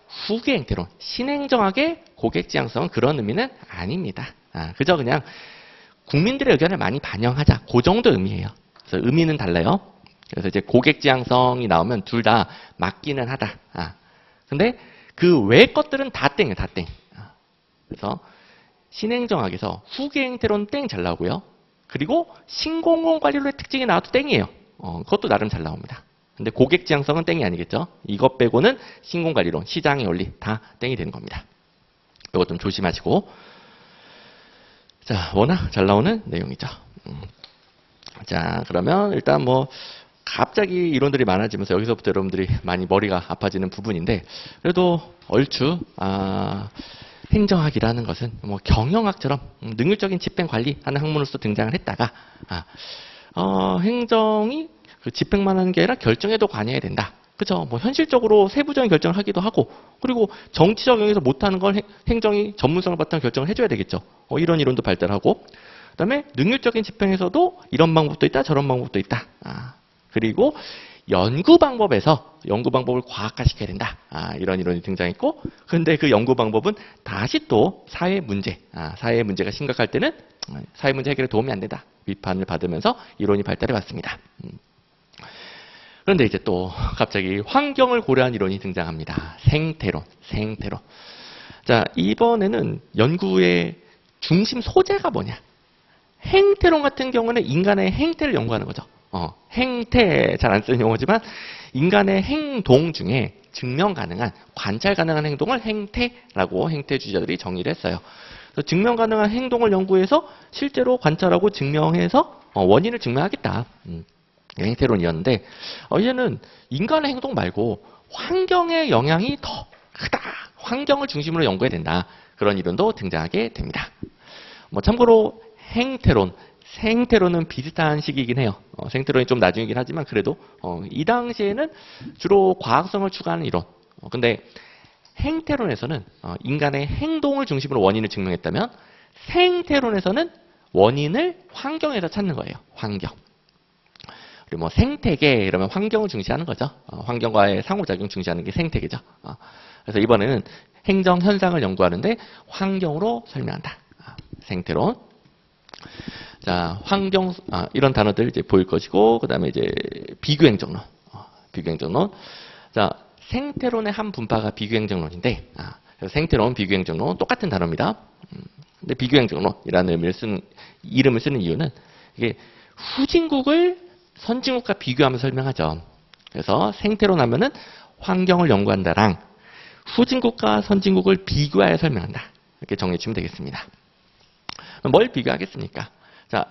후기 행태론, 신행정학의 고객지향성은 그런 의미는 아닙니다. 그저 그냥 국민들의 의견을 많이 반영하자. 그 정도 의미예요. 그래서 의미는 달라요. 그래서 이제 고객지향성이 나오면 둘 다 맞기는 하다. 근데 그 외의 것들은 다 땡이에요. 다 땡. 그래서 신행정학에서 후기 행태론 땡 잘 나오고요. 그리고 신공공관리론의 특징이 나와도 땡이에요. 그것도 나름 잘 나옵니다. 근데 고객 지향성은 땡이 아니겠죠. 이것 빼고는 신공관리론, 시장의 원리 다 땡이 되는 겁니다. 이것 좀 조심하시고. 자, 워낙 잘 나오는 내용이죠. 자, 그러면 일단 뭐 갑자기 이론들이 많아지면서 여기서부터 여러분들이 많이 머리가 아파지는 부분인데, 그래도 얼추 행정학이라는 것은 뭐 경영학처럼 능률적인 집행 관리하는 학문으로서 등장을 했다가 행정이 그 집행만 하는 게 아니라 결정에도 관여해야 된다. 그죠? 뭐 현실적으로 세부적인 결정을 하기도 하고, 그리고 정치적 영역에서 못하는 걸 행정이 전문성을 바탕 결정을 해줘야 되겠죠. 이런 이론도 발달하고, 그다음에 능률적인 집행에서도 이런 방법도 있다, 저런 방법도 있다. 그리고 연구 방법에서 연구 방법을 과학화시켜야 된다. 이런 이론이 등장했고, 근데 그 연구 방법은 다시 또 사회 문제, 사회 문제가 심각할 때는 사회 문제 해결에 도움이 안 된다. 비판을 받으면서 이론이 발달해 왔습니다. 그런데 이제 또 갑자기 환경을 고려한 이론이 등장합니다. 생태론. 자, 이번에는 연구의 중심 소재가 뭐냐? 행태론 같은 경우는 인간의 행태를 연구하는 거죠. 행태, 잘 안 쓰는 용어지만 인간의 행동 중에 증명 가능한, 관찰 가능한 행동을 행태라고 행태주의자들이 정의를 했어요. 그래서 증명 가능한 행동을 연구해서 실제로 관찰하고 증명해서 원인을 증명하겠다. 행태론이었는데, 이제는 인간의 행동 말고 환경의 영향이 더 크다. 환경을 중심으로 연구해야 된다. 그런 이론도 등장하게 됩니다. 뭐 참고로 생태론은 비슷한 시기이긴 해요. 생태론이 좀 나중이긴 하지만 그래도 이 당시에는 주로 과학성을 추구하는 이론. 근데 행태론에서는 인간의 행동을 중심으로 원인을 증명했다면, 생태론에서는 원인을 환경에서 찾는 거예요. 환경. 그리고 뭐 생태계 이러면 환경을 중시하는 거죠. 환경과의 상호작용 중시하는 게 생태계죠. 그래서 이번에는 행정 현상을 연구하는데 환경으로 설명한다. 생태론. 자, 환경, 이런 단어들 이제 보일 것이고, 그 다음에 이제 비교행정론. 자, 생태론의 한 분파가 비교행정론인데, 생태론, 비교행정론 똑같은 단어입니다. 근데 비교행정론이라는 이름을 쓰는 이유는 이게 후진국을 선진국과 비교하면서 설명하죠. 그래서 생태론 하면은 환경을 연구한다랑 후진국과 선진국을 비교하여 설명한다. 이렇게 정리해 주면 되겠습니다. 뭘 비교하겠습니까? 자,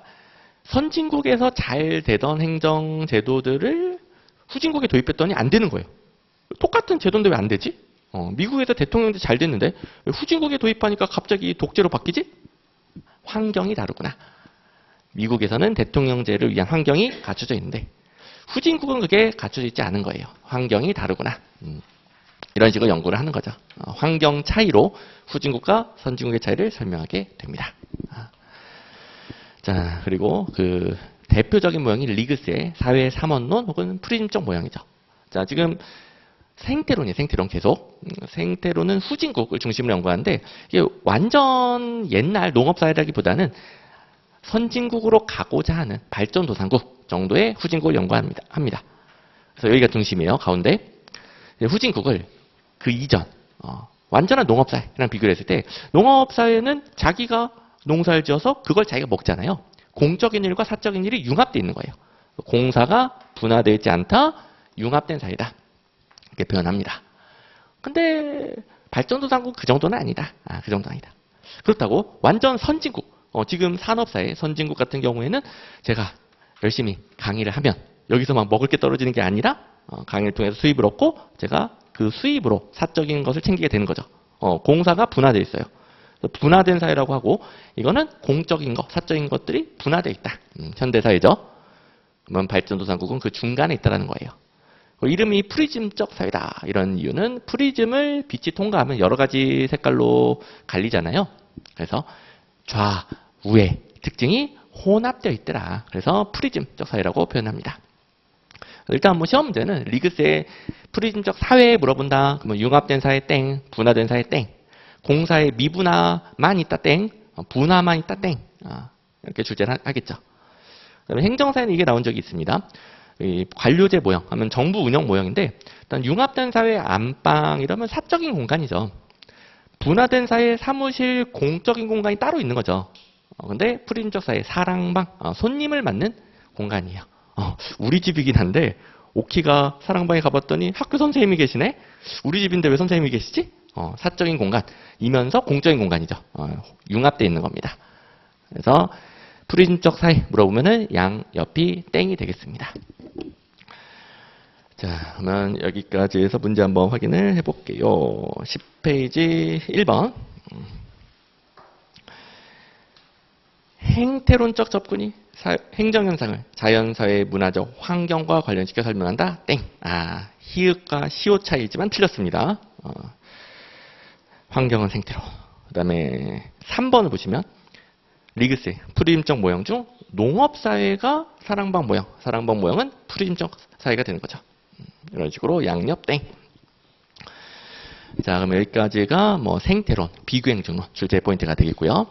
선진국에서 잘 되던 행정 제도들을 후진국에 도입했더니 안 되는 거예요. 똑같은 제도인데 왜 안 되지? 미국에서 대통령제 잘 됐는데 왜 후진국에 도입하니까 갑자기 독재로 바뀌지? 환경이 다르구나. 미국에서는 대통령제를 위한 환경이 갖춰져 있는데 후진국은 그게 갖춰져 있지 않은 거예요. 환경이 다르구나. 이런 식으로 연구를 하는 거죠. 환경 차이로 후진국과 선진국의 차이를 설명하게 됩니다. 자, 그리고 그 대표적인 모형이 리그스의 사회 삼원론 혹은 프리즘적 모형이죠. 자, 지금 생태론 계속. 생태론은 후진국을 중심으로 연구하는데 이게 완전 옛날 농업사회라기보다는 선진국으로 가고자 하는 발전도상국 정도의 후진국을 연구합니다. 그래서 여기가 중심이에요. 가운데. 후진국을 그 이전, 완전한 농업사회랑 비교를 했을 때 농업사회는 자기가 농사를 지어서 그걸 자기가 먹잖아요. 공적인 일과 사적인 일이 융합되어 있는 거예요. 공사가 분화되어 있지 않다. 융합된 사회다. 이렇게 표현합니다. 근데 발전도상국 그 정도는 아니다. 그 정도는 아니다. 그렇다고 완전 선진국, 지금 산업사회 선진국 같은 경우에는 제가 열심히 강의를 하면 여기서 막 먹을 게 떨어지는 게 아니라 강의를 통해서 수입을 얻고 제가 그 수입으로 사적인 것을 챙기게 되는 거죠. 공사가 분화되어 있어요. 분화된 사회라고 하고 이거는 공적인 것, 사적인 것들이 분화되어 있다. 현대사회죠. 그러면 발전도상국은 그 중간에 있다는 거예요. 이름이 프리즘적 사회다. 이런 이유는 프리즘을 빛이 통과하면 여러 가지 색깔로 갈리잖아요. 그래서 좌우의 특징이 혼합되어 있더라. 그래서 프리즘적 사회라고 표현합니다. 일단 뭐 시험 문제는 리그스의 프리즘적 사회에 물어본다. 그러면 융합된 사회 땡, 분화된 사회 땡, 공사의 미분화만 있다 땡, 분화만 있다 땡. 이렇게 출제를 하겠죠. 그다음에 행정사회는 이게 나온 적이 있습니다. 이 관료제 모형 하면 정부 운영 모형인데 일단 융합된 사회 안방 이러면 사적인 공간이죠. 분화된 사회 사무실 공적인 공간이 따로 있는 거죠. 근데 프리즘적 사회 사랑방 손님을 맞는 공간이에요. 우리 집이긴 한데 오키가 사랑방에 가봤더니 학교 선생님이 계시네? 우리 집인데 왜 선생님이 계시지? 사적인 공간이면서 공적인 공간이죠. 융합되어 있는 겁니다. 그래서 프리즘적 사이 물어보면은 양 옆이 땡이 되겠습니다. 자, 그러면 여기까지 해서 문제 한번 확인을 해볼게요. 10페이지 1번. 행태론적 접근이 행정현상을 자연사회 문화적 환경과 관련시켜 설명한다. 땡. 히읗과 시오 차이지만 틀렸습니다. 환경은 생태로. 그 다음에 3번을 보시면 리그세, 프리즘적 모형 중 농업사회가 사랑방 모형은 프리즘적 사회가 되는 거죠. 이런 식으로 양옆 땡. 자, 그럼 여기까지가 뭐 생태론, 비교행정론 출제 포인트가 되겠고요.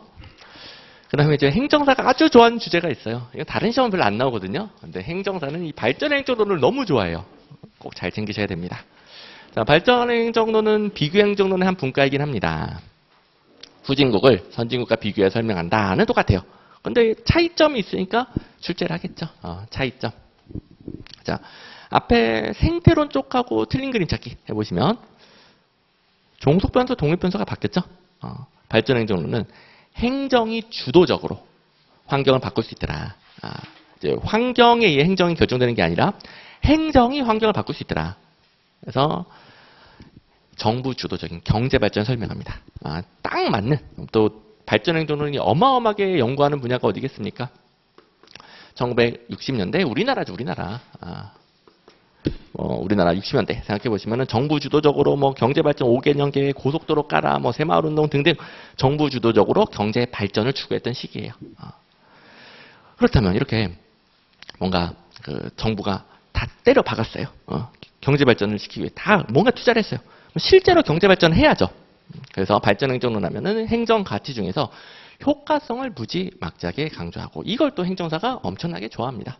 그 다음에 이제 행정사가 아주 좋아하는 주제가 있어요. 이거 다른 시험은 별로 안 나오거든요. 근데 행정사는 이 발전행정론을 너무 좋아해요. 꼭 잘 챙기셔야 됩니다. 자, 발전행정론은 비교행정론의 한 분과이긴 합니다. 후진국을 선진국과 비교해 설명한다는 똑같아요. 근데 차이점이 있으니까 출제를 하겠죠. 차이점. 자, 앞에 생태론 쪽하고 틀린 그림 찾기 해보시면 종속변수, 독립변수가 바뀌었죠. 발전행정론은 행정이 주도적으로 환경을 바꿀 수 있더라. 이제 환경에 의해 행정이 결정되는 게 아니라 행정이 환경을 바꿀 수 있더라. 그래서 정부 주도적인 경제 발전을 설명합니다. 딱 맞는 또 발전행정론이 어마어마하게 연구하는 분야가 어디겠습니까? 1960년대 우리나라죠, 우리나라. 우리나라 60년대 생각해 보시면은 정부 주도적으로 뭐 경제 발전 5개년 계획, 고속도로 깔아, 뭐 새마을 운동 등등 정부 주도적으로 경제 발전을 추구했던 시기예요. 그렇다면 이렇게 뭔가 그 정부가 다 때려 박았어요. 경제 발전을 시키기 위해 다 뭔가 투자를 했어요. 실제로 경제 발전을 해야죠. 그래서 발전행정론 하면은 행정 가치 중에서 효과성을 무지막지하게 강조하고 이걸 또 행정사가 엄청나게 좋아합니다.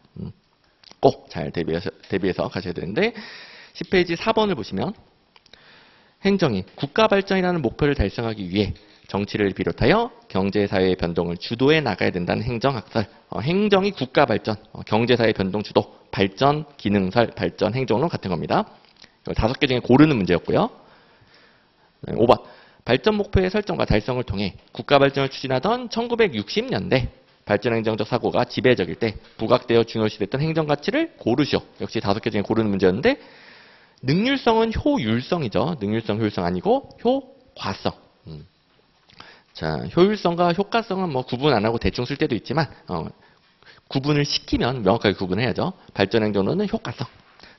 꼭 잘 대비해서 가셔야 되는데 10페이지 4번을 보시면 행정이 국가 발전이라는 목표를 달성하기 위해 정치를 비롯하여 경제 사회의 변동을 주도해 나가야 된다는 행정학설. 행정이 국가 발전, 경제 사회 변동 주도, 발전 기능설, 발전 행정론 같은 겁니다. 5개 중에 고르는 문제였고요. 5번. 발전 목표의 설정과 달성을 통해 국가 발전을 추진하던 1960년대 발전행정적 사고가 지배적일 때 부각되어 중요시됐던 행정가치를 고르시오. 역시 5개 중에 고르는 문제였는데 능률성은 효율성이죠. 능률성, 효율성 아니고 효과성. 자, 효율성과 효과성은 뭐 구분 안 하고 대충 쓸 때도 있지만 구분을 시키면 명확하게 구분해야죠. 발전행정론은 효과성.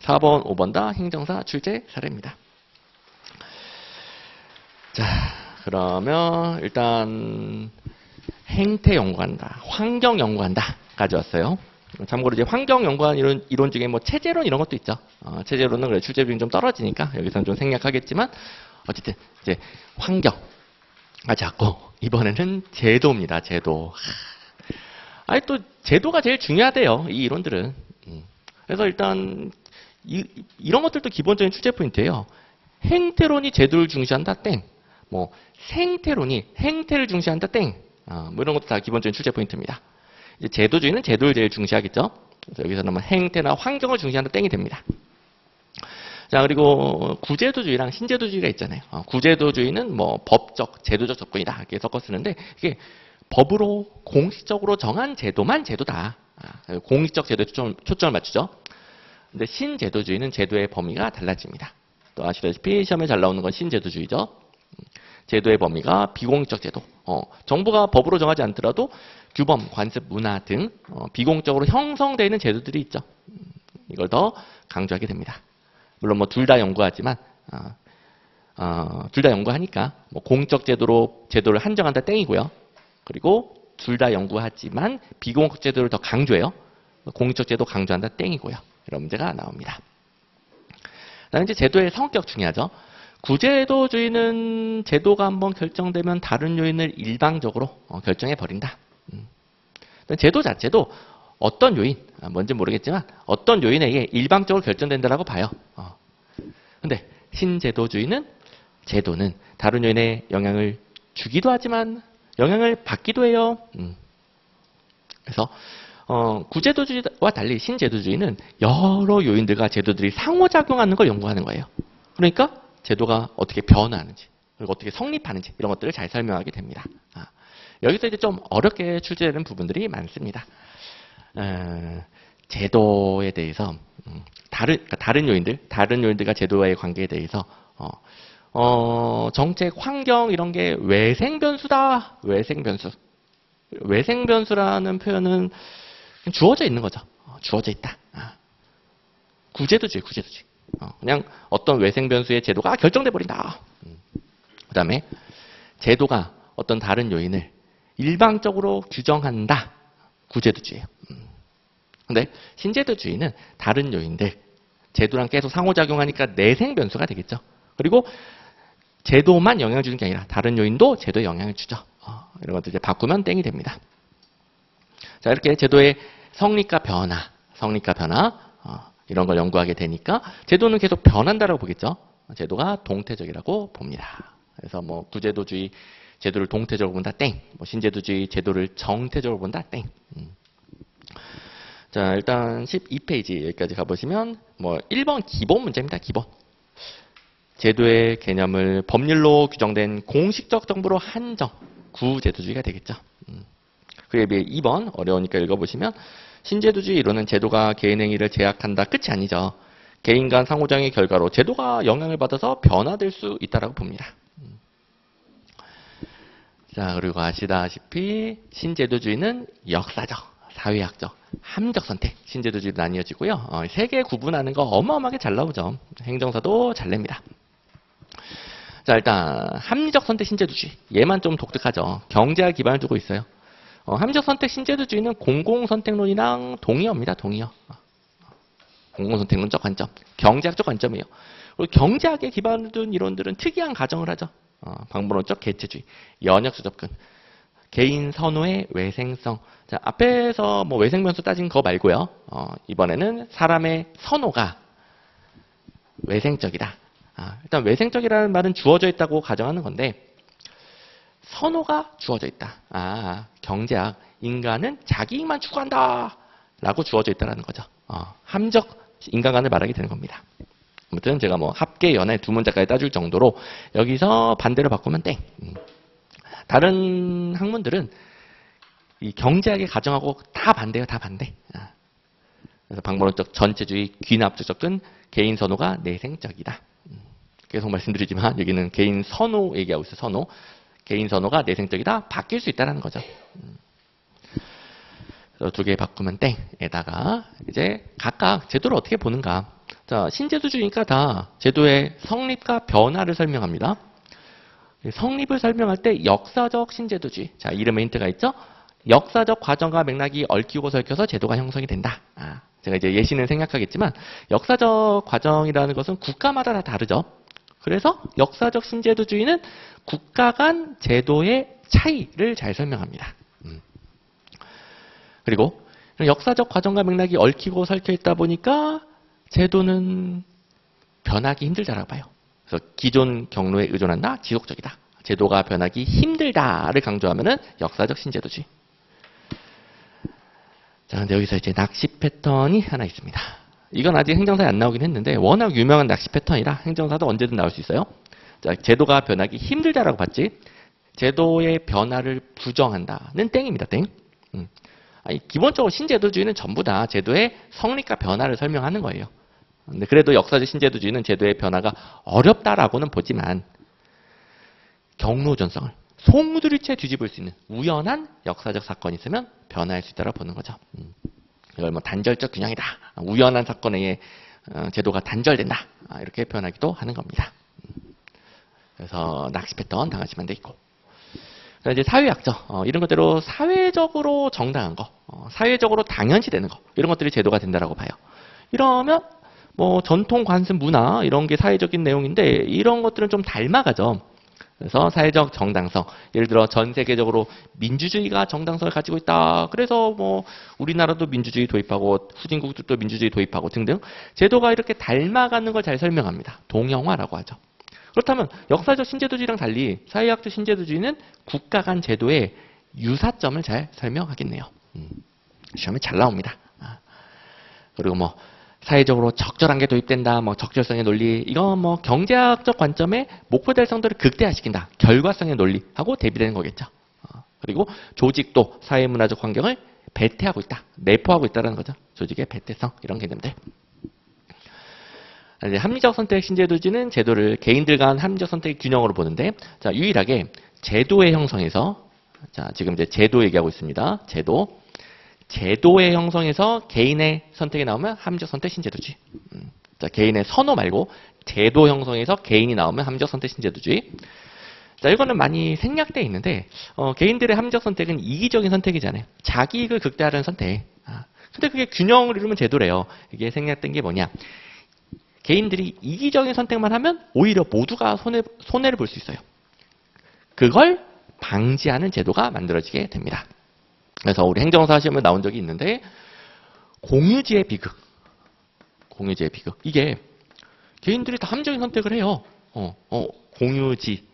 4번, 5번 다 행정사 출제 사례입니다. 자, 그러면 일단 행태 연구한다, 환경 연구한다 가져왔어요. 참고로 이제 환경 연구한 이론 중에 뭐 체제론 이런 것도 있죠. 체제론은 그래 출제 비율이 좀 떨어지니까 여기서는 좀 생략하겠지만 어쨌든 이제 환경 가져왔고 이번에는 제도입니다. 제도. 아니 또 제도가 제일 중요하대요. 이 이론들은. 그래서 일단 이런 것들도 기본적인 출제 포인트예요. 행태론이 제도를 중시한다 땡. 뭐 생태론이 행태를 중시한다 땡. 뭐 이런 것도 다 기본적인 출제 포인트입니다. 이제 제도주의는 제도를 제일 중시하겠죠. 그래서 여기서는 뭐 행태나 환경을 중시한다 땡이 됩니다. 자, 그리고 구제도주의랑 신제도주의가 있잖아요. 구제도주의는 뭐 법적, 제도적 접근이다 이렇게 섞어 쓰는데 이게 법으로 공식적으로 정한 제도만 제도다. 공식적 제도에 초점을 맞추죠. 근데 신제도주의는 제도의 범위가 달라집니다. 또 아시다시피 시험에 잘 나오는 건 신제도주의죠. 제도의 범위가 비공식적 제도. 정부가 법으로 정하지 않더라도 규범, 관습, 문화 등 비공적으로 형성되어 있는 제도들이 있죠. 이걸 더 강조하게 됩니다. 물론 뭐 둘 다 연구하지만 둘 다 연구하니까 뭐 공적 제도로 제도를 한정한다 땡이고요. 그리고 둘 다 연구하지만 비공적 제도를 더 강조해요. 공적 제도 강조한다 땡이고요. 이런 문제가 나옵니다. 그다음에 이제 제도의 성격 중요하죠. 구제도주의는 제도가 한번 결정되면 다른 요인을 일방적으로 결정해 버린다. 제도 자체도 어떤 요인, 뭔지 모르겠지만 어떤 요인에 의해 일방적으로 결정된다라고 봐요. 근데 신제도주의는 제도는 다른 요인에 영향을 주기도 하지만 영향을 받기도 해요. 그래서 구제도주의와 달리 신제도주의는 여러 요인들과 제도들이 상호작용하는 걸 연구하는 거예요. 그러니까 제도가 어떻게 변화하는지 그리고 어떻게 성립하는지 이런 것들을 잘 설명하게 됩니다. 여기서 이제 좀 어렵게 출제되는 부분들이 많습니다. 제도에 대해서 다른 요인들과 제도와의 관계에 대해서 정책, 환경 이런 게 외생변수다. 외생변수라는 표현은 주어져 있는 거죠. 주어져 있다. 구제도주의. 그냥 어떤 외생변수의 제도가 결정돼 버린다. 그 다음에 제도가 어떤 다른 요인을 일방적으로 규정한다. 구제도주의예요. 근데 신제도주의는 다른 요인들, 제도랑 계속 상호작용하니까 내생변수가 되겠죠. 그리고 제도만 영향을 주는 게 아니라 다른 요인도 제도에 영향을 주죠. 이런 것들 이제 바꾸면 땡이 됩니다. 자, 이렇게 제도의 성립과 변화 이런 걸 연구하게 되니까 제도는 계속 변한다라고 보겠죠. 제도가 동태적이라고 봅니다. 그래서 뭐 구제도주의 제도를 동태적으로 본다 땡. 뭐 신제도주의 제도를 정태적으로 본다 땡. 자, 일단 12페이지 여기까지 가보시면 뭐 1번 기본 문제입니다. 기본. 제도의 개념을 법률로 규정된 공식적 정보로 한정. 구제도주의가 되겠죠. 그에 비해 2번 어려우니까 읽어보시면 신제도주의 이론은 제도가 개인 행위를 제약한다. 끝이 아니죠. 개인 간 상호작용의 결과로 제도가 영향을 받아서 변화될 수 있다고 봅니다. 자, 그리고 아시다시피 신제도주의는 역사적, 사회학적, 함적 선택, 신제도주의도 나뉘어지고요. 세 개 구분하는 거 어마어마하게 잘 나오죠. 행정사도 잘 냅니다. 자, 일단 합리적 선택 신제도주의. 얘만 좀 독특하죠. 경제학 기반을 두고 있어요. 합리적 선택 신제도주의는 공공선택론이랑 동의어입니다. 동의어. 공공선택론적 관점, 경제학적 관점이에요. 그리고 경제학에 기반을 둔 이론들은 특이한 가정을 하죠. 방법론적 개체주의, 연역적 접근, 개인 선호의 외생성. 자, 앞에서 뭐 외생변수 따진 거 말고요. 이번에는 사람의 선호가 외생적이다. 일단 외생적이라는 말은 주어져 있다고 가정하는 건데 선호가 주어져 있다. 경제학, 인간은 자기 이익만 추구한다 라고 주어져 있다는 거죠. 함적 인간관을 말하게 되는 겁니다. 아무튼 제가 뭐 합계 연애 두 문제까지 따줄 정도로 여기서 반대로 바꾸면 땡. 다른 학문들은 이 경제학의 가정하고 다 반대예요. 다 반대. 그래서 방법론적 전체주의, 귀납적 접근, 개인 선호가 내생적이다. 계속 말씀드리지만 여기는 개인 선호 얘기하고 있어요. 선호. 개인 선호가 내생적이다. 바뀔 수 있다는 거죠. 두 개 바꾸면 땡에다가 이제 각각 제도를 어떻게 보는가. 자, 신제도주의니까 다 제도의 성립과 변화를 설명합니다. 성립을 설명할 때 역사적 신제도주의. 자, 이름에 힌트가 있죠? 역사적 과정과 맥락이 얽히고 설켜서 제도가 형성이 된다. 제가 이제 예시는 생략하겠지만 역사적 과정이라는 것은 국가마다 다 다르죠. 그래서 역사적 신제도주의는 국가 간 제도의 차이를 잘 설명합니다. 그리고 역사적 과정과 맥락이 얽히고 설켜 있다 보니까 제도는 변하기 힘들다라고 봐요. 그래서 기존 경로에 의존한다, 지속적이다. 제도가 변하기 힘들다를 강조하면은 역사적 신제도주의. 자, 근데 여기서 이제 낚시 패턴이 하나 있습니다. 이건 아직 행정사에 안 나오긴 했는데 워낙 유명한 낚시 패턴이라 행정사도 언제든 나올 수 있어요. 자, 제도가 변하기 힘들다라고 봤지. 제도의 변화를 부정한다는 땡입니다. 땡. 기본적으로 신제도주의는 전부 다 제도의 성립과 변화를 설명하는 거예요. 근데 그래도 역사적 신제도주의는 제도의 변화가 어렵다라고는 보지만 경로전성을 송두리째 뒤집을 수 있는 우연한 역사적 사건이 있으면 변화할 수 있다고 보는 거죠. 이걸 뭐 단절적 균형이다. 우연한 사건에 의해 제도가 단절된다. 이렇게 표현하기도 하는 겁니다. 그래서 낚시 패턴 당하시면 돼 있고. 이제 사회학적, 이런 것대로 사회적으로 정당한 거, 사회적으로 당연시되는 거, 이런 것들이 제도가 된다라고 봐요. 이러면 뭐 전통 관습 문화 이런 게 사회적인 내용인데 이런 것들은 좀 닮아가죠. 그래서 사회적 정당성, 예를 들어 전 세계적으로 민주주의가 정당성을 가지고 있다. 그래서 뭐 우리나라도 민주주의 도입하고 후진국들도 민주주의 도입하고 등등 제도가 이렇게 닮아가는 걸 잘 설명합니다. 동형화라고 하죠. 그렇다면 역사적 신제도주의랑 달리 사회학적 신제도주의는 국가 간 제도의 유사점을 잘 설명하겠네요. 시험에 잘 나옵니다. 그리고 뭐 사회적으로 적절한 게 도입된다, 뭐 적절성의 논리, 이건 뭐 경제학적 관점에 목표 달성도를 극대화시킨다, 결과성의 논리하고 대비되는 거겠죠. 그리고 조직도 사회문화적 환경을 배태하고 있다, 내포하고 있다는 거죠. 조직의 배태성, 이런 개념들. 이제 합리적 선택 신제도주의는 제도를 개인들 간 합리적 선택의 균형으로 보는데, 자, 유일하게 제도의 형성에서, 자, 지금 이제 제도 얘기하고 있습니다. 제도의 형성에서 개인의 선택이 나오면 합리적 선택 신제도주의. 자, 개인의 선호 말고 제도 형성에서 개인이 나오면 합리적 선택 신제도주의. 자, 이거는 많이 생략되어 있는데, 개인들의 합리적 선택은 이기적인 선택이잖아요. 자기 이익을 극대화하는 선택. 근데 그게 균형을 이루면 제도래요. 이게 생략된 게 뭐냐? 개인들이 이기적인 선택만 하면 오히려 모두가 손해를 볼 수 있어요. 그걸 방지하는 제도가 만들어지게 됩니다. 그래서 우리 행정사 시험에 나온 적이 있는데, 공유지의 비극. 이게 개인들이 다 합리적인 선택을 해요. 공유지.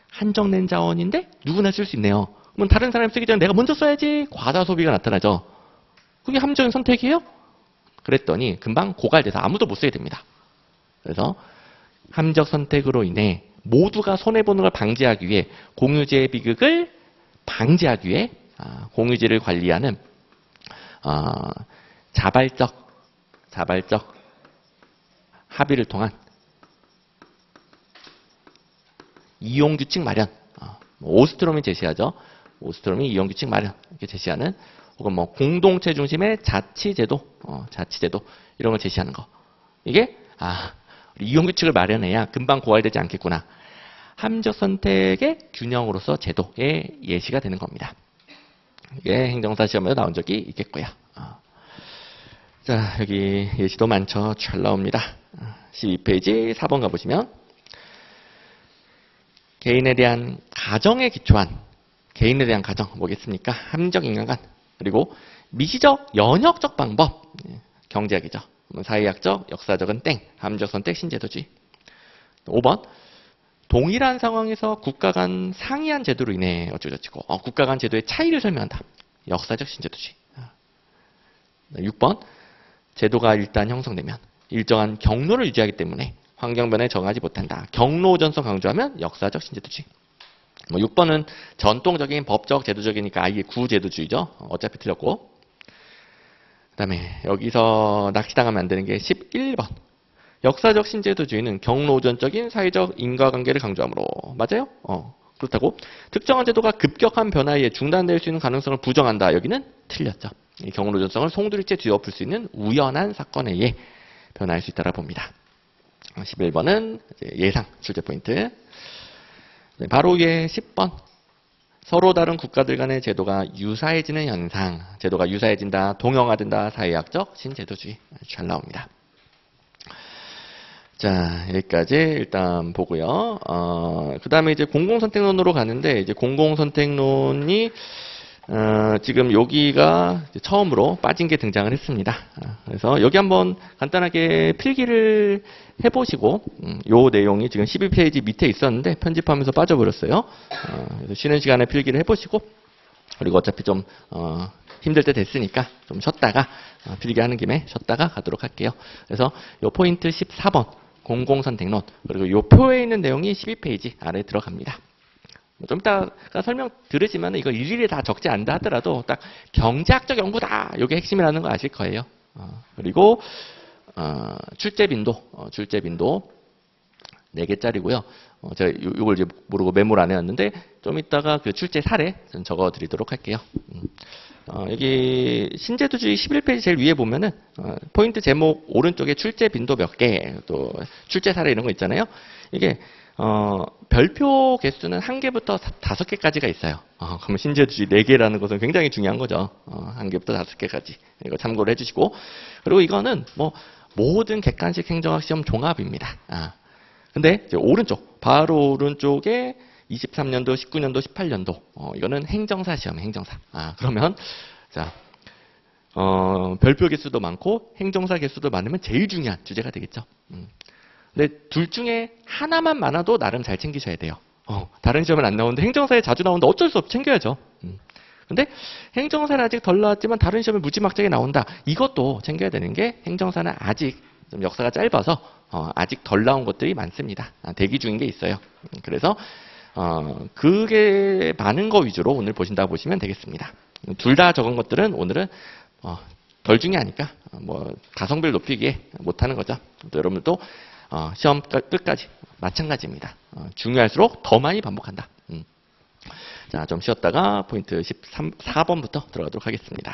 한정된 자원인데 누구나 쓸 수 있네요. 그러면 다른 사람이 쓰기 전에 내가 먼저 써야지, 과다 소비가 나타나죠. 그게 합리적인 선택이에요? 그랬더니 금방 고갈돼서 아무도 못 쓰게 됩니다. 그래서 합리적 선택으로 인해 모두가 손해보는 걸 방지하기 위해, 공유지의 비극을 방지하기 위해 공유지를 관리하는 자발적 합의를 통한 이용규칙 마련, 오스트롬이 제시하죠. 오스트롬이 이용규칙 마련 이렇게 제시하는, 혹은 뭐 공동체 중심의 자치제도 이런 걸 제시하는 거. 이게 이용규칙을 마련해야 금방 고갈되지 않겠구나. 합리적 선택의 균형으로서 제도의 예시가 되는 겁니다. 이게 행정사 시험에도 나온 적이 있겠고요. 자, 여기 예시도 많죠. 잘 나옵니다. 12페이지 4번 가보시면, 개인에 대한 가정에 기초한, 개인에 대한 가정 뭐겠습니까? 합리적 인간관, 그리고 미시적 연역적 방법, 경제학이죠. 사회학적, 역사적은 땡, 합리적 선택 신제도주의. 5번, 동일한 상황에서 국가 간 상이한 제도로 인해 어쩌고저쩌고, 국가 간 제도의 차이를 설명한다, 역사적 신제도주의. 6번, 제도가 일단 형성되면 일정한 경로를 유지하기 때문에 환경 변화에 적응하지 못한다, 경로 우전성 강조하면 역사적 신제도주의. 6번은 전통적인 법적 제도적이니까 아예 구제도주의죠. 어차피 틀렸고. 그 다음에 여기서 낚시당하면 안 되는 게 11번. 역사적 신제도주의는 경로 우전적인 사회적 인과관계를 강조하므로. 맞아요? 그렇다고 특정한 제도가 급격한 변화에 의해 중단될 수 있는 가능성을 부정한다. 여기는 틀렸죠. 이 경로 우전성을 송두리째 뒤엎을 수 있는 우연한 사건에 의해 변화할 수 있다고 봅니다. 11번은 예상 출제 포인트. 바로 위에 10번. 서로 다른 국가들 간의 제도가 유사해지는 현상. 제도가 유사해진다, 동형화된다, 사회학적 신제도주의. 잘 나옵니다. 자, 여기까지 일단 보고요. 그 다음에 이제 공공선택론으로 가는데, 이제 공공선택론이 지금 여기가 처음으로 빠진 게 등장을 했습니다. 그래서 여기 한번 간단하게 필기를 해보시고, 요 내용이 지금 12페이지 밑에 있었는데 편집하면서 빠져버렸어요. 그래서 쉬는 시간에 필기를 해보시고, 그리고 어차피 좀 힘들 때 됐으니까 좀 쉬었다가, 필기하는 김에 쉬었다가 가도록 할게요. 그래서 요 포인트 14번 공공선택론, 그리고 요 표에 있는 내용이 12페이지 아래에 들어갑니다. 좀 이따가 설명 들으시면 이거 일일이 다 적지 않다 하더라도 딱 경제학적 연구다, 이게 핵심이라는 거 아실 거예요. 그리고 출제 빈도 4개짜리고요. 제가 이걸 이제 모르고 메모를 안 해놨는데 좀 이따가 그 출제 사례 좀 적어드리도록 할게요. 여기 신제도주의 11페이지 제일 위에 보면은 포인트 제목 오른쪽에 출제 빈도 몇 개, 또 출제 사례 이런 거 있잖아요. 이게 별표 개수는 1개부터 5개까지가 있어요. 그러면 신제도주의 4개라는 것은 굉장히 중요한 거죠. 1개부터 5개까지. 이거 참고를 해주시고. 그리고 이거는 뭐 모든 객관식 행정학 시험 종합입니다. 근데 이제 오른쪽, 바로 오른쪽에 23년도, 19년도, 18년도. 이거는 행정사 시험이에요, 행정사. 그러면, 자, 별표 개수도 많고, 행정사 개수도 많으면 제일 중요한 주제가 되겠죠. 근데 둘 중에 하나만 많아도 나름 잘 챙기셔야 돼요. 다른 시험은 안 나오는데 행정사에 자주 나오는데 어쩔 수 없이 챙겨야죠. 근데 행정사는 아직 덜 나왔지만 다른 시험에 무지막지하게 나온다. 이것도 챙겨야 되는 게 행정사는 아직 좀 역사가 짧아서 아직 덜 나온 것들이 많습니다. 대기 중인 게 있어요. 그래서 그게 많은 거 위주로 오늘 보신다고 보시면 되겠습니다. 둘 다 적은 것들은 오늘은 덜 중요하니까 뭐 가성비를 높이기에 못하는 거죠. 또 여러분들도 시험 끝까지 마찬가지입니다. 중요할수록 더 많이 반복한다. 자, 좀 쉬었다가 포인트 4번부터 들어가도록 하겠습니다.